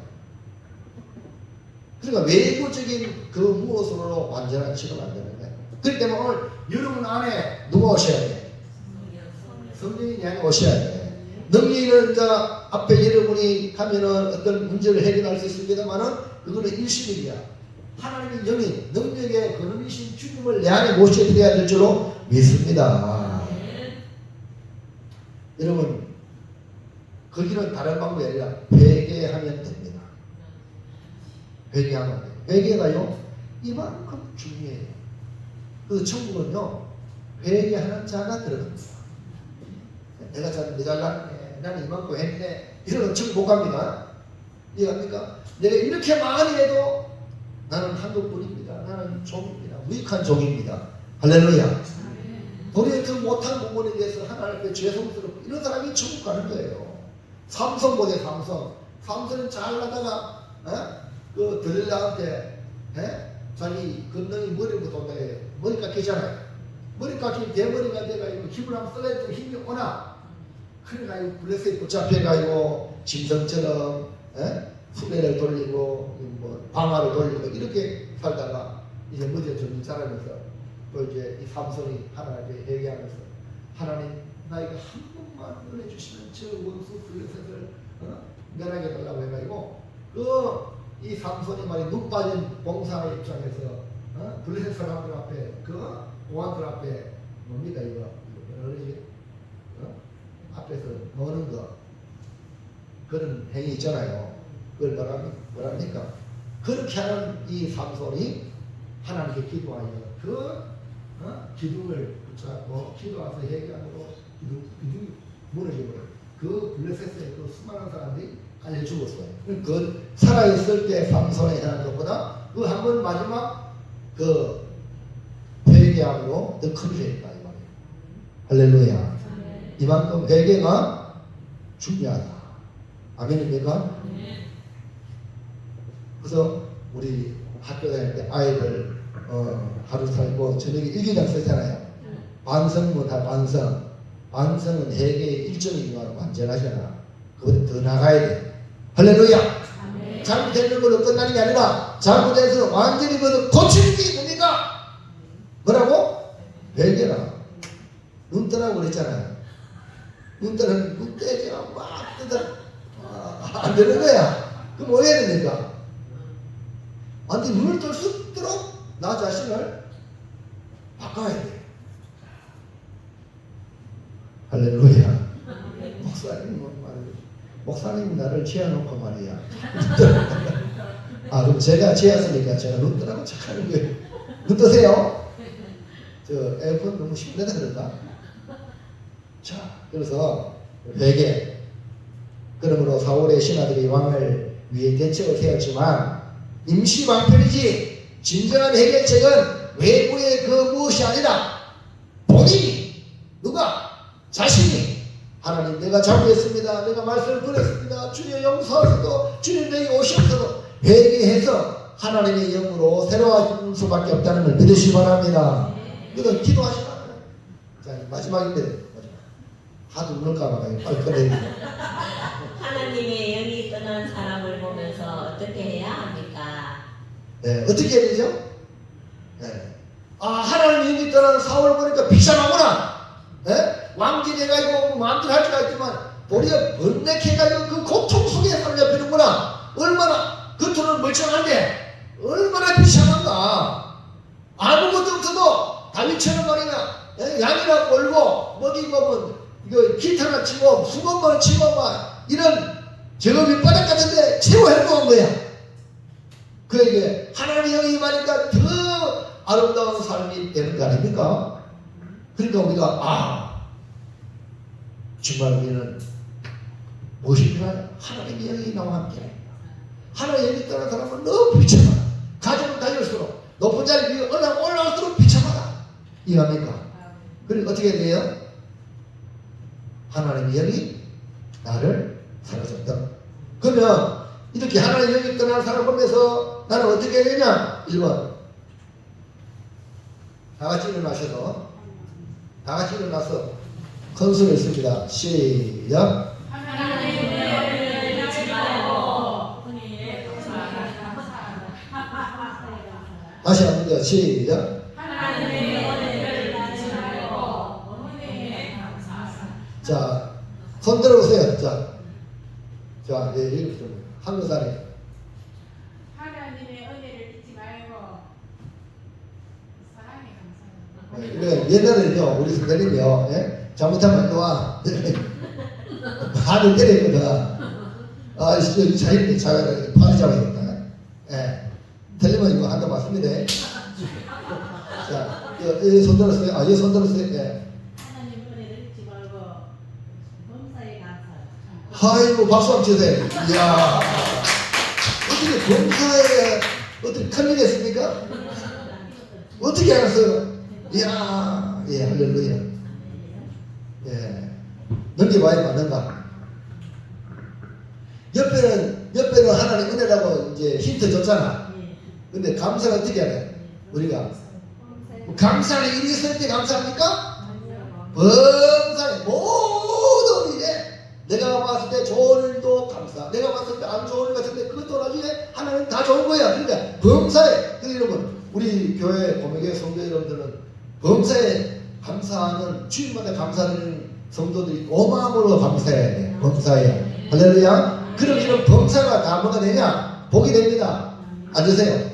Speaker 1: 그러니까 외부적인 그 무엇으로 완전한 치료가 안 되는 거예요. 그렇기 때문에 오늘 여러분 안에 누가 오셔야 돼? 성령이 내 안에 오셔야 돼. 능력을 앞에 여러분이 가면은 어떤 문제를 해결할 수 있습니다만은 그거는 일시적이야. 하나님의 영이 능력의 근원이신 주님을 내 안에 모셔드려야 될 줄로 믿습니다. 여러분, 거기는 다른 방법이 아니라 회개하면 됩니다. 회개하면 돼요. 회개가요, 이만큼 중요해요. 그래서 천국은요, 회개하는 자가 들어갑니다. 내가 잘났네, 나는 이만큼 했네, 이러면 천국 못 갑니다. 이해갑니까? 내가 이렇게 많이 해도 나는 한국뿐입니다. 나는 종입니다. 무익한 종입니다. 할렐루야. 우리의 그 못한 부분에 대해서 하나님 앞에 죄송스럽고 이런 사람이 천국 가는 거예요. 삼손 보세요. 삼손은 잘 나다가 그 들릴라한테 자기 건너이 머리부터 돈다 해요. 머리 깎이잖아요. 머리 깎이면 대머리가 돼가지고 힘을 한번 써야 되면 힘이 오나 그래가지고 블레스에 붙잡혀가지고 짐승처럼 수레를 돌리고 뭐 방아를 돌리고 이렇게 살다가 이제 머리가 점점 자라면서 또 이제 이 삼손이 하나님께 회개하면서 하나님 나에게 한 번만 은혜 주시면 저 원수 블레셋을 멸하게 달라고 해가지고 이 삼손이 말이 눈 빠진 봉사의 입장에서 블레셋 사람들 앞에 그 공안들 앞에 뭡니까 이거 뭐라 그러지? 앞에서 노는 거 그런 행위 있잖아요. 그걸 뭐랍니까? 그렇게 하는 이 삼손이 하나님께 기도하여 기둥을 붙잡고 기도와서 회개함으로 기둥이 무너져버려요. 그 블레셋의 그 수많은 사람들이 깔려 죽었어요. 그 살아있을 때 삼손에 행한 것보다 그 한 번 마지막 그 회개함으로 더 큰 죄였다 이 말이에요. 할렐루야. 이만큼 회개가 중요하다. 아멘입니까? 그래서 우리 학교 다닐 때 아이들 하루 살고 저녁에 일기장 쓰잖아요. 반성부터 반성은 회개의 일종이지만 완전하잖아. 그보다 더 나가야 돼. 할렐루야. 잘못되는 걸로 끝나는 게 아니라 잘못해서 완전히 그것을 고치는 게 뭡니까? 뭐라고? 회개라. 눈 떠라고 그랬잖아요. 눈 떼지 막 뜯어 안 되는 거야. 그럼 뭐 해야 됩니까? 완전히 눈을 뜰 수 있도록 나 자신을 바꿔야 돼. 할렐루야. 목사님 나를 지어놓고 말이야. 그럼 제가 지었으니까 제가 눈 뜨라고 착하는 거예요. 눈 뜨세요. 저 에어컨 너무 시원하다 그런가? 자, 그래서 회개. 그러므로 사울의 신하들이 왕을 위해 대책을 세웠지만 임시 방편이지 진정한 해결책은 외부의 그 무엇이 아니라 본인이 누가 자신이 하나님 내가 잘못했습니다. 내가 말씀을 버렸습니다. 주님 용서하소서. 주님 내게 오시옵소서. 회개해서 하나님의 영으로 새로워질 수밖에 없다는 걸 믿으시기 바랍니다. 그래서 기도하시라. 자, 마지막인데 마지막. 하도 울까봐 빨리 꺼내야 돼.
Speaker 2: 하나님의 영이 떠난 사람을 보면서 어떻게 해야 합니까?
Speaker 1: 네, 어떻게 해야 되죠? 네. 아, 하나님 영이 떠난 사울을 보니까 비참하구나. 네? 왕진해가지고 마음대로 할 수가 있지만 우리가 번뇌해가지고 그 고통 속에 살려피는구나. 얼마나 겉으로는 멀쩡한데 얼마나 비참한가. 아무것도 없어도 다윗처럼 말이야 양이나 몰고 먹이고 뭐 이거 기타나 치고 수건만 치고 막 이런 저거 밑바닥 같은데 최고 행복한 거야. 그에게 하나님의 영이 임하니까 더 아름다운 삶이 되는 거 아닙니까? 그러니까 우리가 정말 우리는 무엇이 필요하냐? 하나님의 영이 나와 함께. 하나님의 영이 떠난 사람은 너무 비참하다. 가정은 다닐수록 높은 자리 위에 올라올수록 비참하다. 이해합니까? 그리고 어떻게 해야 돼요? 하나님의 영이 나를 사로잡다. 그러면 이렇게 하나님의 영이 떠난 사람 보면서 나는 어떻게 해야 되냐? 1번 다 같이 일어나셔서 다 같이 일어나서 큰 소리 했습니다. 시작.
Speaker 2: 하나님을 잊지 말고
Speaker 1: 다시 합니다. 시작.
Speaker 2: 하나님의 은혜를 잊지 말고
Speaker 1: 자, 손 들어보세요. 자, 이렇게 한국 사람.
Speaker 4: 하나님의 은혜를 잊지 말고 사랑에 감사합니다.
Speaker 1: 그래, 옛날에는요, 우리 선생님이요, 잘못하면 또 와. 반을 때렸거든. 여기 자연이 자연이 반을 잡아야겠다. 틀리면 이거 한다 맞습니다. 자, 여기 손 들었어요? 여기 손 들었어요?
Speaker 4: 하나님 은혜를 잊지 말고 범사에 감사합니다.
Speaker 1: 아이고, 박수 한번 주세요. 이야. 어떻게 범사에, 어떻게 큰일 했습니까? 어떻게 알았어요? 이야, 할렐루야. 넘겨봐야 맞는가? 옆에는 하나님 은혜라고 이제 힌트 줬잖아. 근데 감사를 어떻게 해야 돼? 우리가. 감사는 일이 있을 때 감사합니까? 범사에 모든 일에 내가 봤을 때 좋은 일도 감사, 내가 봤을 때 안 좋은 일 같은데 그것도 나중에 하나님 다 좋은 거야. 그러니까 범사에, 여러분, 우리 교회 고명교회 성도 여러분들은 범사에 감사하는, 주일마다 감사하는 성도들이 오마음으로 감사해야 돼. 범사에. 할렐루야. 그럼 이런 범사가 다 뭐가 되냐? 복이 됩니다. 앉으세요.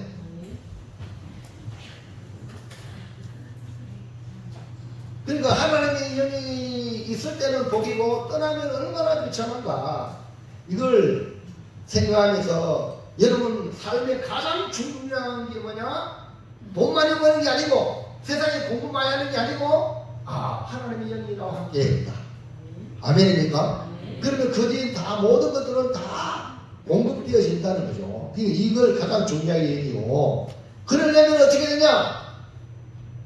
Speaker 1: 그러니까 하나님의 영이 있을 때는 복이고 떠나면 얼마나 비참한가. 이걸 생각하면서 여러분 삶의 가장 중요한 게 뭐냐? 돈 많이 버는 게 아니고 세상에 공부 많이 하는 게 아니고 하나님의 영이 나와 함께 했다. 아멘입니까? 그러면 그 뒤에 다 모든 것들은 다 공급되어진다는 거죠. 이걸 가장 중요하게 얘기고, 그러려면 어떻게 되냐?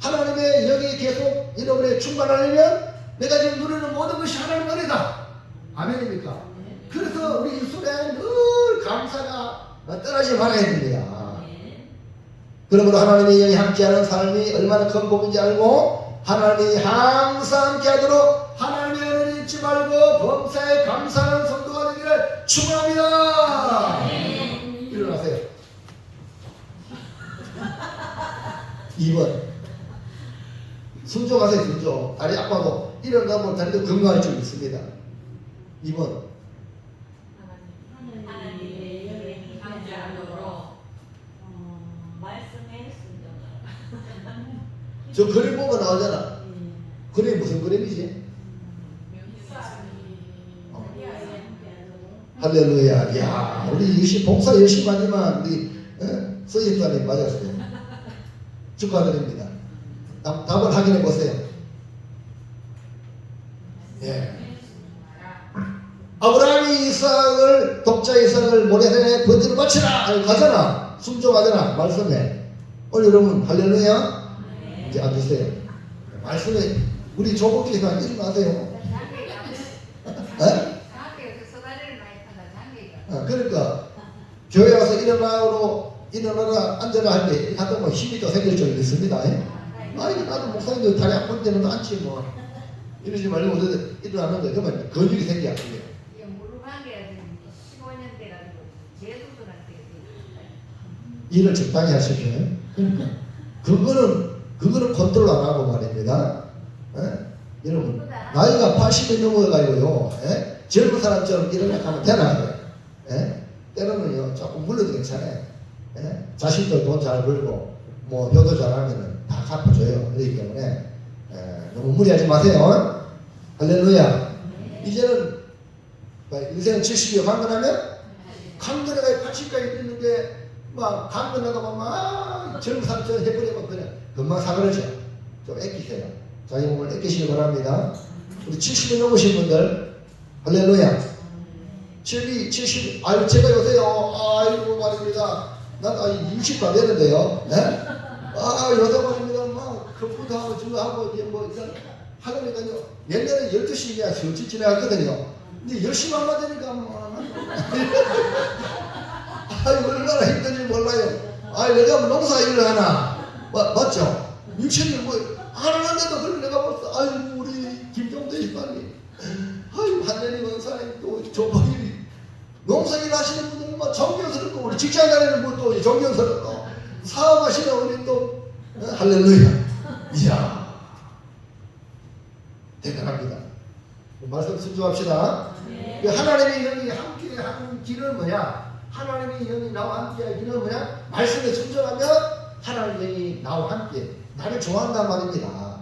Speaker 1: 하나님의 영이 계속 여러분에 충만하려면 내가 지금 누리는 모든 것이 하나님의 은혜다. 아멘입니까? 그래서 우리 입술에 늘 감사가 떠나지 말아야 됩니다. 그러므로 하나님의 영이 함께하는 삶이 얼마나 큰 복인지 알고 하나님이 항상 함께하도록 하나님의 은혜를 잊지 말고 범사에 감사하는 성도가 되기를 축원합니다. 일어나세요. 2번 순종하세요. 순종. 다리 아파도 일어나면 다리도 건강할 줄 믿습니다. 2번
Speaker 2: 하나님의 영이 함께하도록 말씀에 순종하라.
Speaker 1: 저 그림 보면 나오잖아. 그림이 무슨 그림이지? 할렐루야. 야, 우리 열심히 봉사 열심히 하지만 우리 선생님단이 맞았어요. 축하드립니다. 답을 확인해 보세요. 아브라함이 이삭을 독자 이삭을 모래산에 번제로 바치라 가잖아. 순종하잖아. 말씀에. 오늘 여러분 할렐루야. 이제 앉으세요. 말씀에 우리 조국기가 일어나세요. 그러니까 교회 와서 일어나라 앉아라 할 때 하다 보면 힘이 더 생길 줄 믿습니다. 나도 목사님들 다리 아픈 때는 앉지 뭐. 이러지 말고 일어나는 거예요. 그러면 근육이 생겨. 그게.
Speaker 5: 이게 무릎한 게 15년 돼가지고 제주도한테
Speaker 1: 일을 적당히 하십시오. 그러니까 그거는 컨트롤 안 하고 말입니다. 예? 여러분 나이가 80이 넘어가고요. 예? 젊은 사람처럼 일을 하면 되나? 예? 때로는요 조금 물러도 괜찮아요. 예? 자식도 돈 잘 벌고 뭐 효도 잘하면은 다 갚아줘요. 그렇기 때문에 너무 무리하지 마세요. 할렐루야. 이제는 인생 70여 강건하면 강건해가 80까지 있는데 막 강건하다가 막 젊은 사람처럼 해버리면 그냥 금방 사그러져. 좀 아끼세요. 자기 몸을 아끼시기 바랍니다. 우리 70이 넘으신 분들 할렐루야. 70 아유 제가 요새요 아이고 말입니다. 난 60도 안 되는데요. 네? 요새 말입니다. 막 컴퓨터 하고 저거 하고 이제 뭐 이런 하려니까요. 옛날에 12시간 솔직히 지나갔거든요. 근데 열심히 안 맞으니까 얼마나 힘든지 몰라요. 내가 뭐 농사 일을 하나 맞죠? 육체를 뭐 안 하는데도 그걸 내가 벌써 우리 김종대 씨발이 한년이면 사람이 또 조박이 농사 일 하시는 분들은 뭐 존경스럽고 우리 직장 다니는 분도 존경스럽고 사업하시는 우리 또 할렐루야. 이야 대단합니다. 말씀 순종합시다.
Speaker 2: 네.
Speaker 1: 하나님의 영이 함께 하는 길은 뭐냐? 하나님의 영이 나와 함께 하는 길은 뭐냐? 말씀에 순종하면 하나님의 영이 나와 함께 나를 좋아한단 말입니다.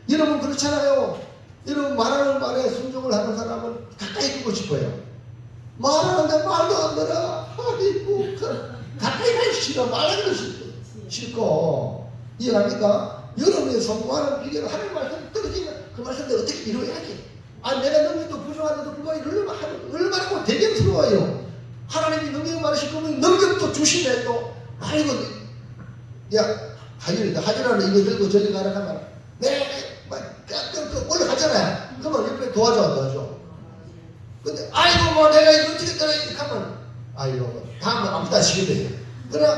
Speaker 1: 여러분 그렇잖아요. 여러분 말하는 말에 순종을 하는 사람은 가까이 두고 싶어요. 말하는데 말도 안 들어. 아이고 가까이 가기 싫어. 말하기도 싫고 이해합니까? 여러분이 성공하는 비결은 하나님 말씀이 떨어지면 그 말씀대로 어떻게 이루어야지. 내가 능력도 부족한데도 불구하고 얼마나 대견스러워요. 하나님이 능력을 많으실 거면 능력도 주시네 또. 아이고 야 하진아는 이거 들고 저리 가라 하면 올라가잖아요. 그러면 옆에 도와줘. 근데 뭐 내가 이거 어떻게 따라 이렇게 하면 다음은 아무도 안 시켜줘요. 그러나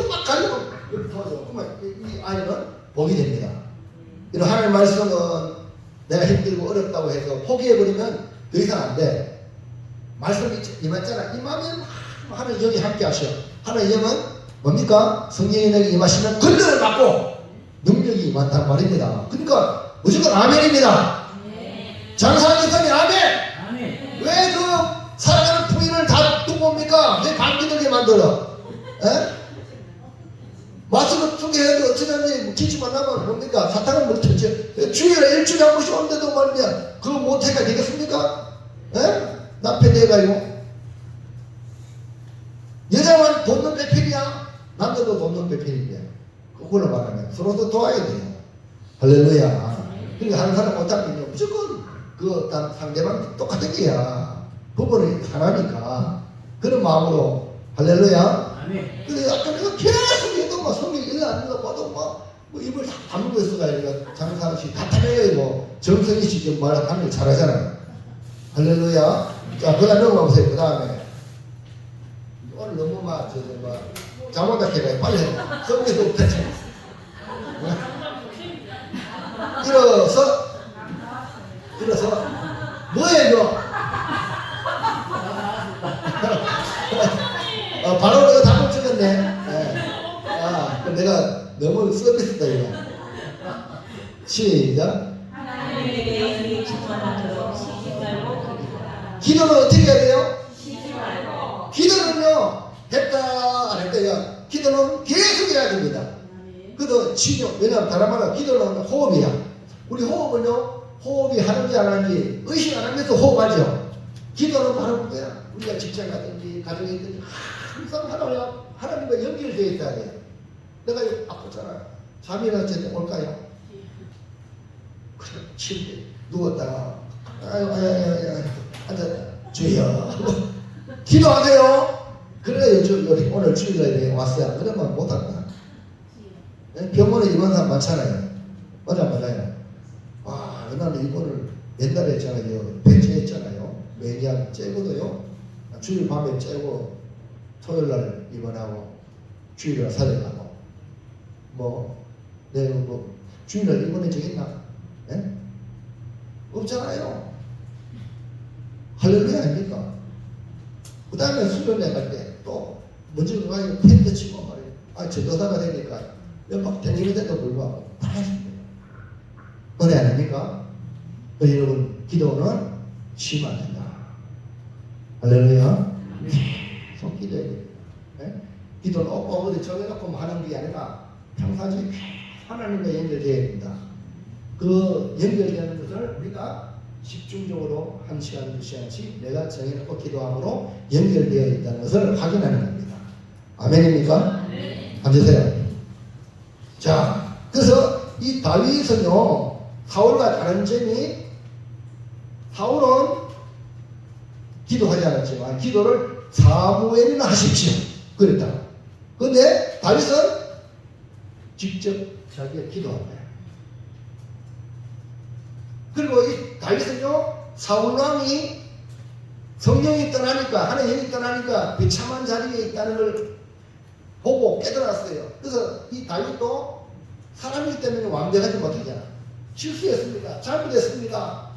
Speaker 1: 막 가려고 이렇게 도와줘. 그러면 이 아이는 복이 됩니다. 이런 하나님 말씀은 내가 힘들고 어렵다고 해서 포기해버리면 더 이상 안 돼. 말씀이 임했잖아. 임하면 하나님 영이 함께 하셔. 하나님 영은 뭡니까? 성령이 내게 임하시면 권능을 받고 능력이 많단 말입니다. 그러니까 무조건 아멘입니다. 장사하는 사람이 아멘. 왜 그 사랑하는 부인을 다 두고 옵니까? 왜 감기 들게 만들어? 마스크 두개 해도 어쩌냐니 기침만 나면 뭡니까? 사탕을 못 쳤죠. 주일에 일주일에 한 번씩 오는데도 말이야 그거 못해가 되겠습니까? 남편이 해가지고 여자만 돕는 배필이야. 남자도 돕는 배필인데 그걸로 말하면 서로 도와야 돼요. 할렐루야. 그러니까 하는 사람 못하면요 무조건 그 상대방 똑같은 게야. 부부는 하나니까 그런 마음으로 할렐루야. 근데 아까 내가 계속 해도 막 성경이 일러 안 읽어 봐도 뭐 입을 다 다물고 있어가지고 장사씨 답답해요. 정성이 씨 말하는 거 잘하잖아요. 할렐루야. 자, 그 다음에 넘어가보세요. 그 다음에 오늘 너무 막 잘못다 해가 빨리 해. 성경도 없겠지. 일어서 뭐해 이거? 바로 내가 답을 찍었네. 그럼 내가 너무 서비스다 이거. 시작.
Speaker 2: 하나님의 영이 충만하도록 쉬지 말고 기도하라.
Speaker 1: 기도는 어떻게 해야 돼요?
Speaker 2: 쉬지 말고.
Speaker 1: 기도는요 했다 안 했다 기도는 계속 해야 됩니다. 그도 치료. 왜냐하면 다른 말로 기도는 호흡이야. 우리 호흡은요 호흡이 하는지 안 하는지 의식 안 하면서 호흡하죠. 기도는 바로 뭐야? 우리가 직장 가든지 가정에 있든지 항상 하나님과 연결되어 있다 돼. 내가 아프잖아. 잠이나 어쨌든 올까요? 그래 침대 누웠다가 앉았다. 주여 기도하세요. 그래 오늘 주일에 왔어요. 그러면 못한다. 병원에 입원 사람 많잖아요. 맞아요. 나는 이거를 옛날에 했잖아요. 배치했잖아요. 매년 째고도요. 주일 밤에 째고 토요일날 입원하고 주일날 살려가고 내가 주일날 입원해 주겠나? 없잖아요. 할렐루야 아닙니까? 그 다음에 수련회 갈 때 또 먼저 가서 펜트 치고 말이에요. 아, 저 여자가 되니까 막 땡기는데도 불구하고 잘하십니다. 은혜 아닙니까? 여러분, 기도는 쉬면 안 된다. 할렐루야. 계속 기도해야 됩니다. 네? 기도는 어디 정해놓고 하는 게 아니라 평상시 하나님과 연결되어야 됩니다. 그 연결되는 것을 우리가 집중적으로 1시간, 2시간씩 내가 정해놓고 기도함으로 연결되어 있다는 것을 확인하는 겁니다. 아멘입니까?
Speaker 2: 네.
Speaker 1: 앉으세요. 자, 그래서 이 다윗은요, 사울과 다른 점이, 사울은 기도하지 않았지만 기도를 사무엘이나 하십시오 그랬다. 그런데 다윗은 직접 자기가 기도한 거야. 그리고 이 다윗은요, 사울왕이 성령이 떠나니까, 하나의 영이 떠나니까 비참한 자리에 있다는 걸 보고 깨달았어요. 그래서 이 다윗도 사람이기 때문에 완벽하지 못하잖아. 실수했습니다. 잘못했습니다.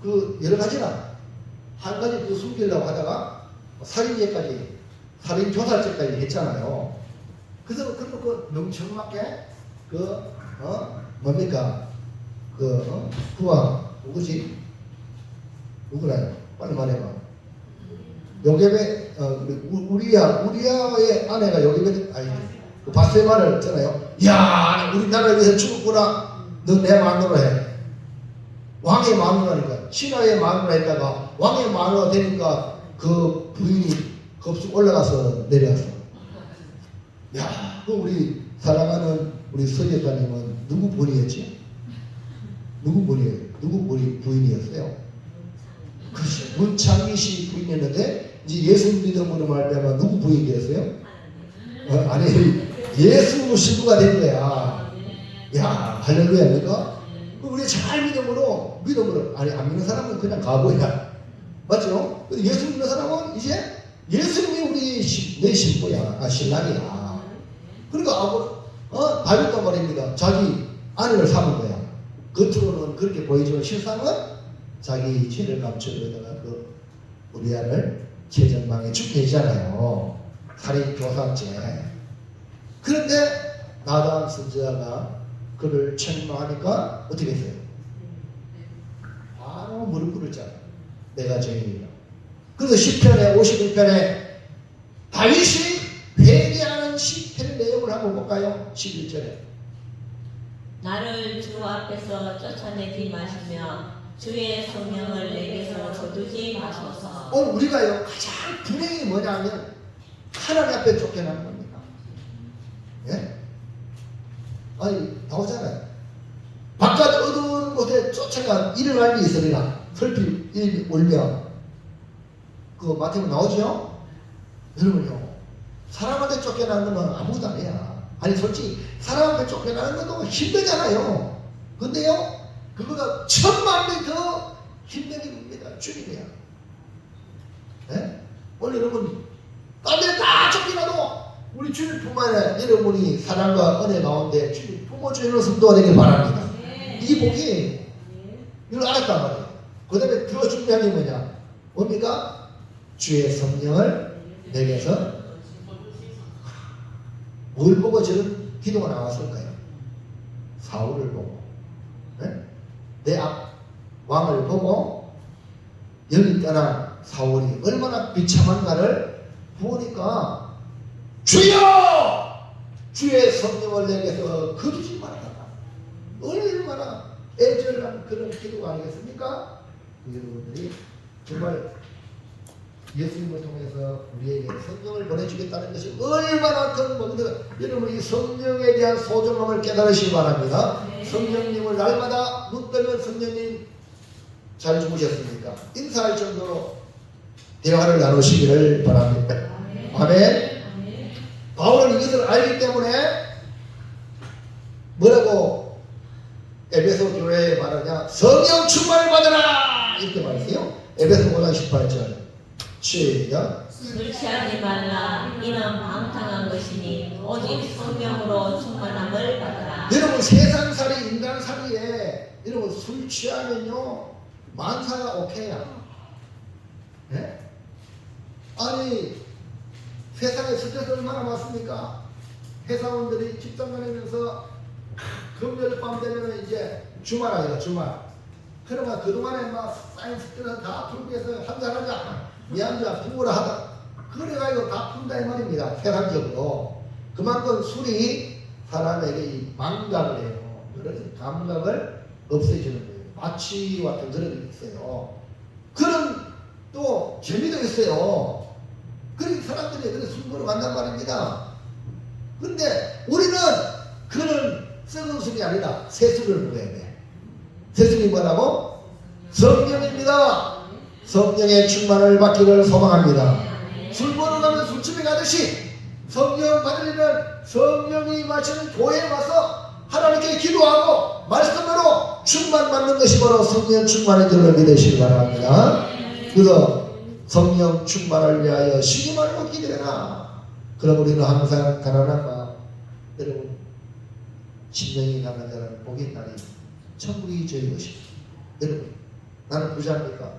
Speaker 1: 그 여러 가지나 한 가지 그 숨기려고 하다가 살인죄까지, 살인교살죄까지 했잖아요. 그래서 그 명청맞게 뭡니까? 그와 누구지? 누구나요? 빨리 말해봐. 요게베 우리야의 아내가 요게베 아니 그 바세마를 했잖아요. 야, 우리나라를 위해서 죽었구나. 너 내 마누라 해. 왕의 마누라니까 신하의 마누라 했다가 왕의 마누라 되니까 그 부인이 급속 올라가서 내려왔어. 야, 그 우리 사랑하는 우리 서재사님은 누구 부인이었지? 누구 부인이었어요? 그렇지. 문창기 씨 부인이었는데 이제 예수 믿음으로 말하면 누구 부인이 되었어요? 아니, 예수 신부가 된 거야. 야, 할렐루야입니까? 우리 잘 믿음으로 아니 안 믿는 사람은 그냥 가보야. 맞죠? 예수 믿는 사람은 이제 예수님이 내 신부야. 신랑이야. 그러니까 다윗도 말입니다. 자기 아내를 삼은 거야. 겉으로는 그렇게 보이지만 실상은 자기 죄를 감추려다가 그 우리아를 제정망에 죽게 했잖아요. 살인 교사죄. 그런데 나단 선지자가 그를 책망하니까 어떻게 했어요? 바로 무릎 꿇었잖아. 내가 죄인이라. 그래서 시편의 51편에 다윗이 회개하는 시편의 내용을 한번 볼까요? 11절에
Speaker 2: 나를 주 앞에서 쫓아내지 마시며 주의 성령을 내게서 거두지 마소서.
Speaker 1: 오늘 우리가요 가장 불행이 뭐냐면 하나님 앞에 쫓겨나는 겁니다. 예? 아니 나오잖아요. 바깥 어두운 곳에 쫓아가 일어날 일이 있으리라. 설필 일이 올려. 그 마태복음 나오죠? 여러분요, 사람한테 쫓겨나는 건 아무것도 아니야. 아니 솔직히 사람한테 쫓겨나는 것도 힘들잖아요. 근데요, 그거가 1000만 배 더 힘든 일입니다. 주님이야. 네? 오늘 여러분 딴 데 다 쫓겨나도 우리 주님 품 안에 여러분이 사랑과 은혜 가운데 주님 품어주는 성도가 되길 바랍니다. 이 복이 이걸 알았단 말이에요. 그 다음에 더 중요한 게 뭐냐? 뭡니까? 주의 성령을 내게서 뭘 보고 저런 기도가 나왔을까요? 사울을 보고, 네? 내 앞 왕을 보고 여기 떠난 사울이 얼마나 비참한가를 보니까 주여! 주의 성령을 내게서 거두지 말아라. 얼마나 애절한 그런 기도가 아니겠습니까? 여러분들이 정말 예수님을 통해서 우리에게 성령을 보내주겠다는 것이 얼마나 큰 뭔가 여러분 이 성령에 대한 소중함을 깨달으시기 바랍니다. 성령님을 날마다 눈 뜨면 성령님 잘 주무셨습니까? 인사할 정도로 대화를 나누시기를 바랍니다. 아멘. 바울은 이것을 알기 때문에 뭐라고 에베소 교회에 말하냐? 성령 충만을 받으라! 이렇게 말했어요. 에베소 5장 18절. 시작.
Speaker 2: 술 취하지 말라. 이는 방탕한 것이니 오직 성령으로 충만함을 받으라.
Speaker 1: 여러분 세상살이 인간살이에 여러분 술 취하면요 만사가 오케이야. 예? 아니 세상에 스트레스 얼마나 많습니까? 회사원들이 직장 다니면서 금요일 밤 되면 이제 주말 아니라 주말. 그러면 그동안에 막 쌓인 스트레스 다 풀기 위해서 한잔하자, 미안자, 부부라 하다. 그래가지고 다 푼다 이 말입니다. 세상적으로. 그만큼 술이 사람에게 이 망각을 해요. 여러 가지 감각을 없애주는 거예요. 마취 같은 그런 게 있어요. 그런 또 재미도 있어요. 그런 사람들이 그런 술 먹으러 간단 말입니다. 근데 우리는 그런 썩은 술이 아니라 새 술을 먹어야 돼. 새 술이 뭐라고? 성령입니다. 성령의 충만을 받기를 소망합니다. 술 먹으러 가면 술집에 가듯이 성령 받으려면 성령이 마시는 교회에 와서 하나님께 기도하고 말씀으로 충만받는 것이 바로 성령 충만인 줄을 믿으시기 바랍니다. 그래서 성령 충만을 위하여 쉬지 말고 기도해라. 그럼 우리는 항상 가난한 마음, 여러분 심령이 가난한 자는 복이 있나니 천국이 저희 것입니다. 여러분 나는 부자입니까?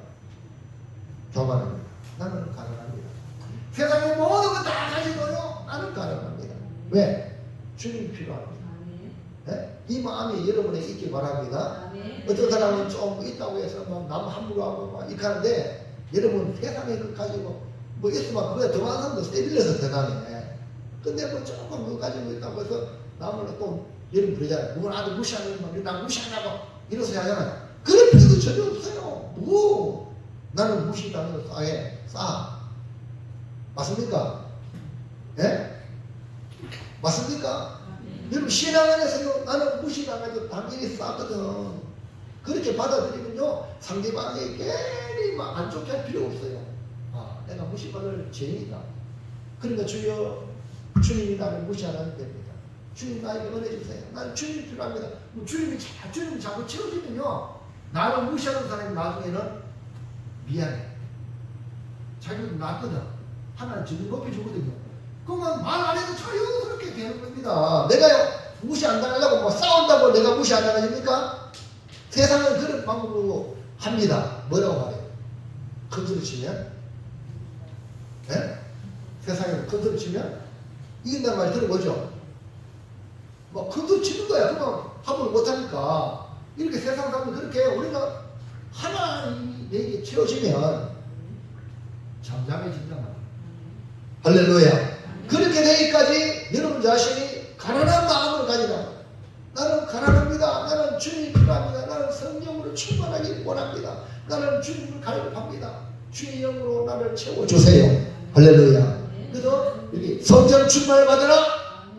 Speaker 1: 교만합니다. 나는 가난합니다. 세상의 모든 것 다 가지고요 나는 가난합니다. 왜? 주님이 필요합니다. 네? 이 마음이 여러분에게 있기 바랍니다. 어떤 사람은 좀 있다고 해서 막 남 함부로 하고 막 이렇게 하는데 여러분 세상에 그 가지고 뭐 있으면 그래 더 많은 사람도 때밀려서 세상에. 근데 뭐 조금 그거 가지고 있다고 해서 남을 또 여러분 그러잖아요. 누구 나도 무시하는 놈이 나 무시하냐고 이런 소리 하잖아요. 그럴 필요도 전혀 없어요. 뭐 나는 무시당해도 싸. 맞습니까? 예? 맞습니까? 여러분 신앙 안에서요 나는 무시당해도 당연히 싸거든. 그렇게 받아들이면요 상대방이 괜히 막 안 좋게 할 필요 없어요. 아 내가 무시받을 죄인이다. 그러니까 주여 주님이 나를 무시 안 하면 됩니다. 주님 나에게 은혜 주세요. 나는 주님이 필요합니다. 주님이 자꾸 채워주면요 나를 무시하는 사람이 나중에는 미안해. 자기도 낫거든. 하나님 주님 높이 주거든요. 그러면 말 안 해도 자연스럽게 되는 겁니다. 내가 무시 안 당하려고 뭐 싸운다고 내가 무시 안 당하십니까? 세상은 그런 방법으로 합니다. 뭐라고 말해요? 큰 소리 치면? 네? 세상에서 큰 소리 치면? 이긴다는 말 들어보죠? 뭐 큰 소리 치는 거야. 그러면 함부로 못하니까. 이렇게 세상 사람은 그렇게 우리가 하나님이 내게 채워지면 잠잠해진단 말이에요. 할렐루야. 그렇게 되기까지 여러분 자신이 가난한 마음을 가지라. 나는 가난합니다. 나는 주님이 필요합니다. 나는 성령으로 충만하기 원합니다. 나는 주님을 갈급합니다. 주의 영으로 나를 채워주세요. 할렐루야. 그래서 여기 성령 충만을 받으라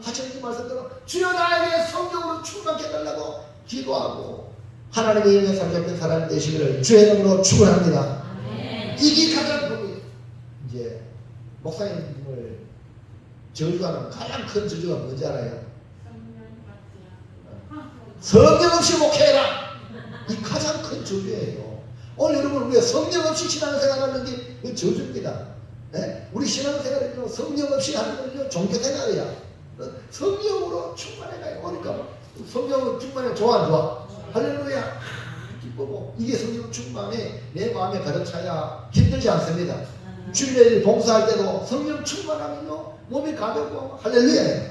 Speaker 1: 하시는 말씀대로 주여 나에게 성령으로 충만케 해달라고 기도하고 하나님의 영에 사로잡힌 사람이 되시기를 주의 이름으로 축원합니다. 이게 가장 큰 이제 목사님을 저주하는 가장 큰 저주가 뭔지 알아요? 성령 없이 목회해라. 이 가장 큰 저주예요. 오늘 여러분 우리가 성령 없이 신앙생활하는 게 저주입니다. 네? 우리 신앙생활은요 성령 없이 하는 건요 종교생활이야. 성령으로 충만해가요. 그러니까 성령으로 충만해. 좋아 안 좋아? 할렐루야. 기쁘고 이게 성령 충만에 내 마음에 가득 차야 힘들지 않습니다. 주일에 봉사할 때도 성령 충만하면요 몸이 가볍고 할렐루야.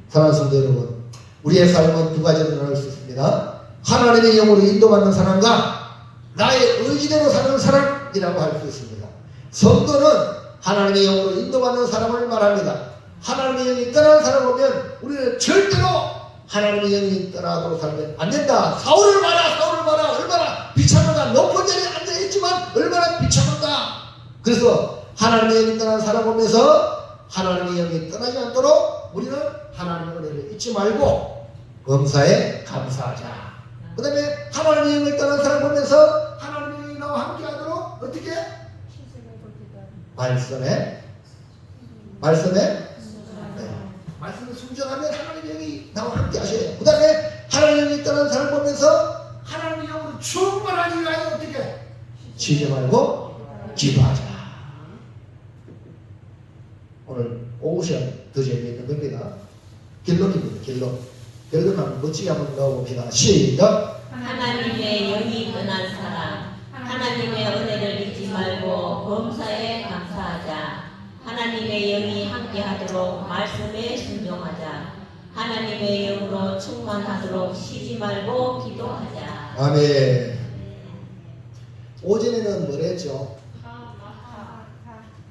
Speaker 1: 사랑하는 성도 여러분, 우리의 삶은 두 가지로 나눌 수 있습니다. 하나님의 영으로 인도받는 사람과 나의 의지대로 사는 사람이라고 할 수 있습니다. 성도는 하나님의 영으로 인도받는 사람을 말합니다. 하나님의 영이 떠나는 사람을 보면 우리는 절대로 하나님의 영이 떠나도록 살면 안 된다. 사울을 봐라. 얼마나 비참한가. 높은 자리에 앉아있지만 얼마나 비참한가. 그래서 하나님의 영이 떠나는 사람을 보면서 하나님의 영이 떠나지 않도록 우리는 하나님의 은혜를 잊지 말고 범사에 감사하자. 그 다음에 하나님의 영을 떠난 사람을 보면서 하나님의 영이 나와 함께하도록 어떻게? 말씀에 말씀에 순종하면 하나님의 영이 나와 함께 하셔요. 그 다음에 하나님의 영이 떠난 사람을 보면서 하나님의 영으로 충만하기 위하여 어떻게? 쉬지 말고 기도하자. 보시면 더 재미있는 겁니다. 결론입니다. 결론 한번 멋지게 한번 넣어봅니다. 시작.
Speaker 2: 하나님의 영이 떠난 사람, 하나님의 은혜를 잊지 말고 범사에 감사하자. 하나님의 영이 함께하도록 말씀에 순종하자. 하나님의 영으로 충만하도록 쉬지 말고 기도하자.
Speaker 1: 아멘. 오전에는 뭐랬죠?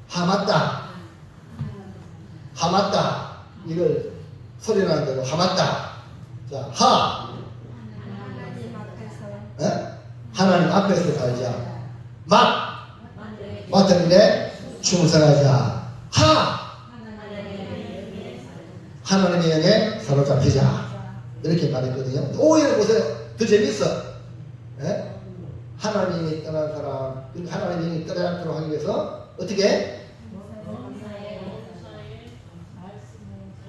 Speaker 1: 하맞다. 하맞다. 이걸 소리나는 대로 하맞다. 자, 하나님 앞에서 살자. 맡은 일에 충성하자. 하나님의 영에 사로잡히자. 이렇게 말했거든요. 오해를 보세요. 더 재밌어. 예? 하나님이 떠난 사람, 하나님의 영이 떠나지 않도록 하기 위해서 어떻게?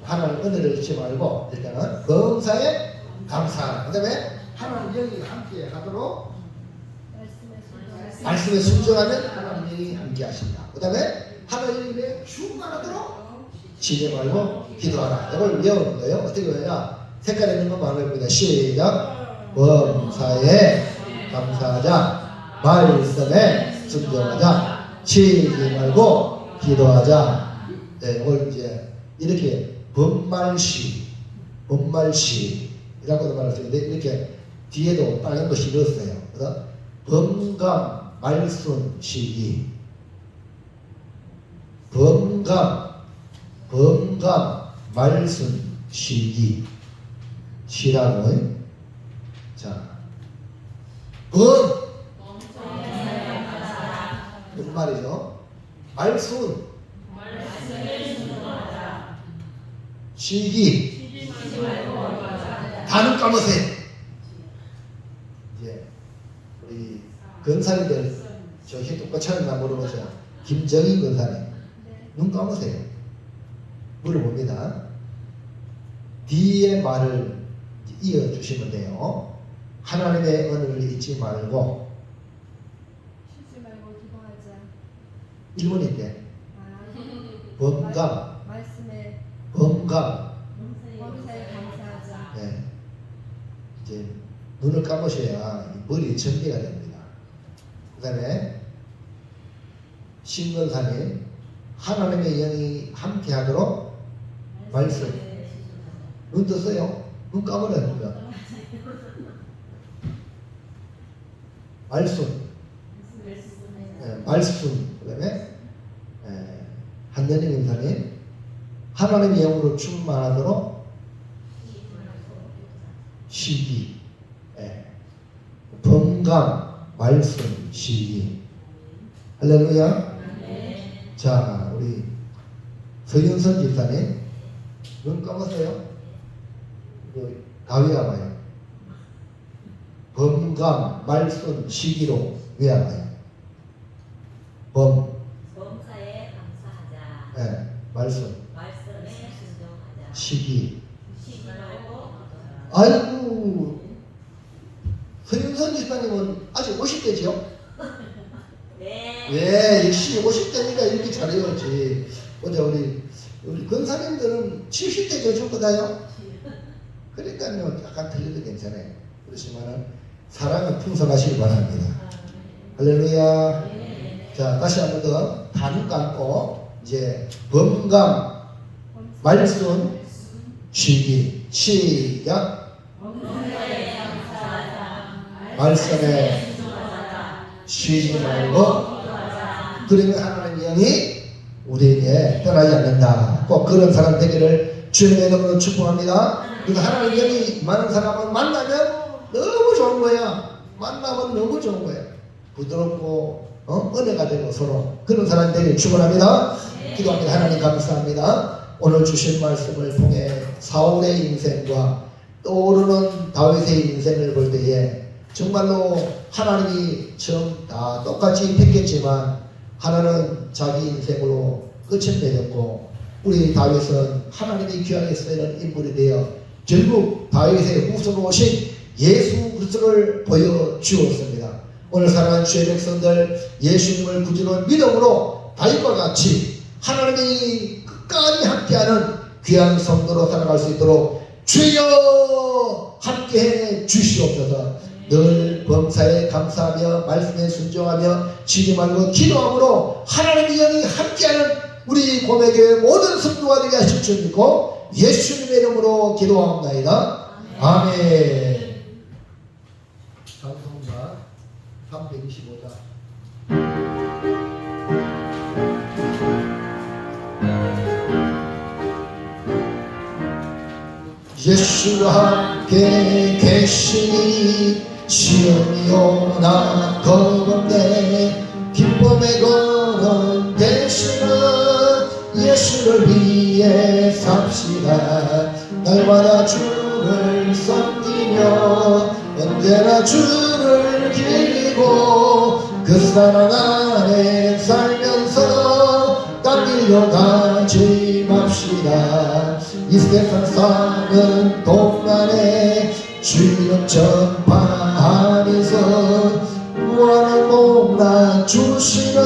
Speaker 1: 하나님 은혜를 잊지 말고 일단은 범사에 감사하라. 그 다음에 하나님 영이 함께 하도록 말씀에 순종하면 하나님 영이 함께 하신다. 그 다음에 하나님 영에 충만하도록 쉬지 말고 기도하라. 이걸 외우는 거예요. 어떻게 외워야? 색깔 있는 것만 외웁니다. 시작. 범사에 감사하자. 말씀에 순종하자. 쉬지 말고 기도하자. 네, 이걸 이제 이렇게 범말시라고도 말할 수 있는데 이렇게 뒤에도 빨간 거 실었어요. 그래서 범감 말순 시기, 범감 말순 시기 시라고. 자, 무슨 말이죠? 말순 시기 단은 까먹으세요. 이제 우리 근사님들 저희 똑같이 하는가 물어보세요. 김정희 근사님 눈 감으세요. 물어봅니다. 뒤에 말을 이어주시면 돼요. 하나님의 은혜를 잊지 말고
Speaker 5: 쉬지 말고 기도하자.
Speaker 1: 1번인데 범감
Speaker 5: 말씀에 범사에 감사하자.
Speaker 1: 네. 이제 눈을 감으셔야 머리 정리가 됩니다. 그 다음에 신건사님 하나님의 영이 함께하도록 말씀. 눈 떴어요? 눈 감으라니까. 말씀. 말씀. 그 다음에 한연희 임사님 하나님의 영으로 충만하도록 시기. 범감 말씀 시기. 할렐루야. 자, 우리 서윤선 집사님 눈 감았어요? 다 외워봐요. 범감 말씀 시기로 외워봐요.
Speaker 2: 범사에 감사하자.
Speaker 1: 말씀
Speaker 2: 말씀에 순종하자.
Speaker 1: 시기.
Speaker 2: 쉬지 말고 기도하자.
Speaker 1: 아이고, 서윤선 집사님은 아직 50대죠?
Speaker 2: 네.
Speaker 1: 예, 역시 50대니까 이렇게 잘해야지. 어제 우리 근사님들은 70대 저주거든요. 그러니까요, 약간 틀려도 괜찮아요. 그렇지만은 사랑은 풍성하시기 바랍니다. 할렐루야. 자, 다시 한 번 더 다 눈 감고 이제 범감 말씀 쉬기 시작. 말씀에 쉬지 말고. 그러면 하나님의 영이 우리에게 떠나지 않는다. 꼭 그런 사람 되기를 주님의 이름으로 축복합니다. 그래서 하나님의 영이 많은 사람을 만나면 너무 좋은 거야. 만나면 너무 좋은 거야. 부드럽고 은혜가 되고 서로 그런 사람이 되기를 축원합니다. 기도합니다. 하나님 감사합니다. 오늘 주신 말씀을 통해 사울의 인생과 떠오르는 다윗의 인생을 볼 때에 정말로 하나님이 처음 다 똑같이 택했지만 하나는 자기 인생으로 끝을 맺었고 우리 다윗은 하나님이 귀하게 쓰는 인물이 되어 결국 다윗의 후손으로 오신 예수 그리스도를 보여주었습니다. 오늘 사랑하는 주의 백성들 예수님을 구주로 믿음으로 다윗과 같이 하나님이 끝까지 함께하는 귀한 성도로 살아갈 수 있도록 주여 함께해 주시옵소서. 늘 범사에 감사하며 말씀에 순종하며 쉬지 말고 기도함으로 하나님의 영이 함께하는 우리 고백의 모든 성도가 되게 하실 줄 믿고 예수님의 이름으로 기도합니다. 아멘. 찬송가 325장. 예수와 함께 계시니 시험이 오나 겁없네. 기쁨의 걸음 되시는 예수를 위해 삽시다. 날마다 주를 섬기며 언제나 주를 기리고 그 사랑 안에 살면서 땀 흘려가지 맙시다. 이 세상 사는 동안에 주님 전파하면서 무한한 복락 주시는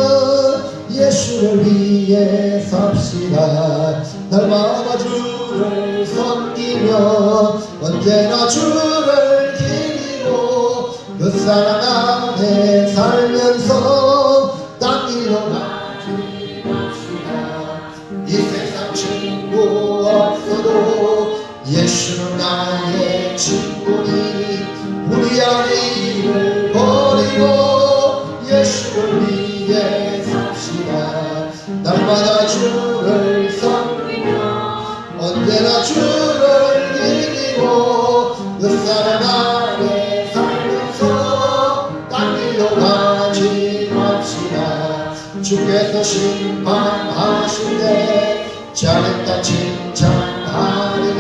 Speaker 1: 예수를 위해 삽시다. 날마다 주를 섬기며 언제나 주를 기리고 그 사랑 안에 살면서 땀 흘려가지 맙시다. 이 세상 친구 없어도 예수는 나의 친구니 우리 안에 일을 버리고 예수를 위해 삽시다. 날마다 주를 섬기며 언제나 주를 이기고 그 사랑 안에 살면서 땀 흘려가지 맙시다. 주께서 심판하실 때 잘했다 칭찬하리니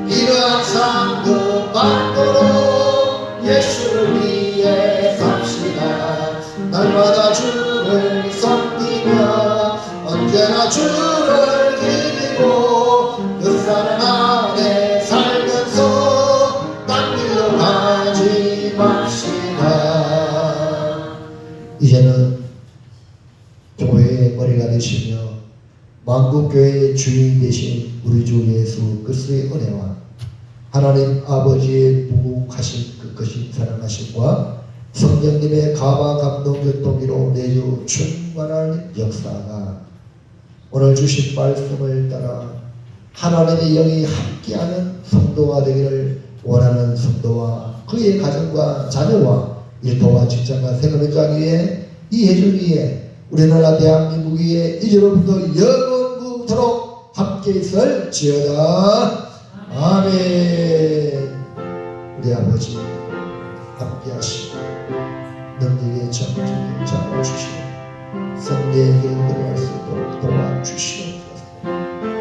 Speaker 1: 이러한 상도 받도록 예수를 위해 삽시다. 날마다 주를 섬기며 언제나 주를 기리고 그 사랑 안에 살면서 땀 흘려가지 맙시다. 이제는 교회의 머리가 되시며 만국교회의 주인 되신 우리 주 예수 그리스도의 은혜와 하나님 아버지의 무궁하신 그 크신 사랑하심과 성령님의 가와 감동 교통기로 내주 충만한 역사가 오늘 주신 말씀을 따라 하나님의 영이 함께하는 성도가 되기를 원하는 성도와 그의 가정과 자녀와 일터와 직장과 생활 현장 위에 이 해줄 위에 우리나라 대한민국 위에 이제로부터 영원토록 함께 있을지어다. 아멘. 우리 아버지 함께 하시고 능력의 정중에 잡아주시고 성례에게 들어갈 수 있도록 도와주시옵소서.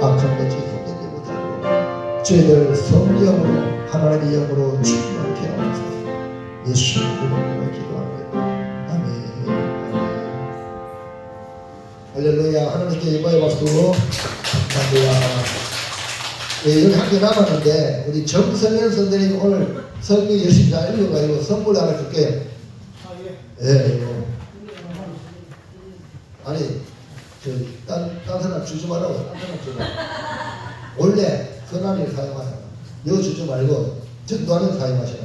Speaker 1: 악한 것이 성령의 못하고 죄들 성령으로 하나님의 영으로 충만케 하옵소서. 예수 이름으로 기도합니다. 아멘. 할렐루야. 하나님께 영광의 박수. 감사합니다. 예, 여기 한 개 남았는데 우리 정성현 선생님 오늘 성경 열심히 잘 읽어가지고 선물 하나 줄게요.
Speaker 3: 아, 예.
Speaker 1: 예, 이거. 아니 딴 사람 주지 말라고. 딴 사람 주라. 원래 선한을 사용하잖아. 이거 주지 말고 전도하는 사용하시라.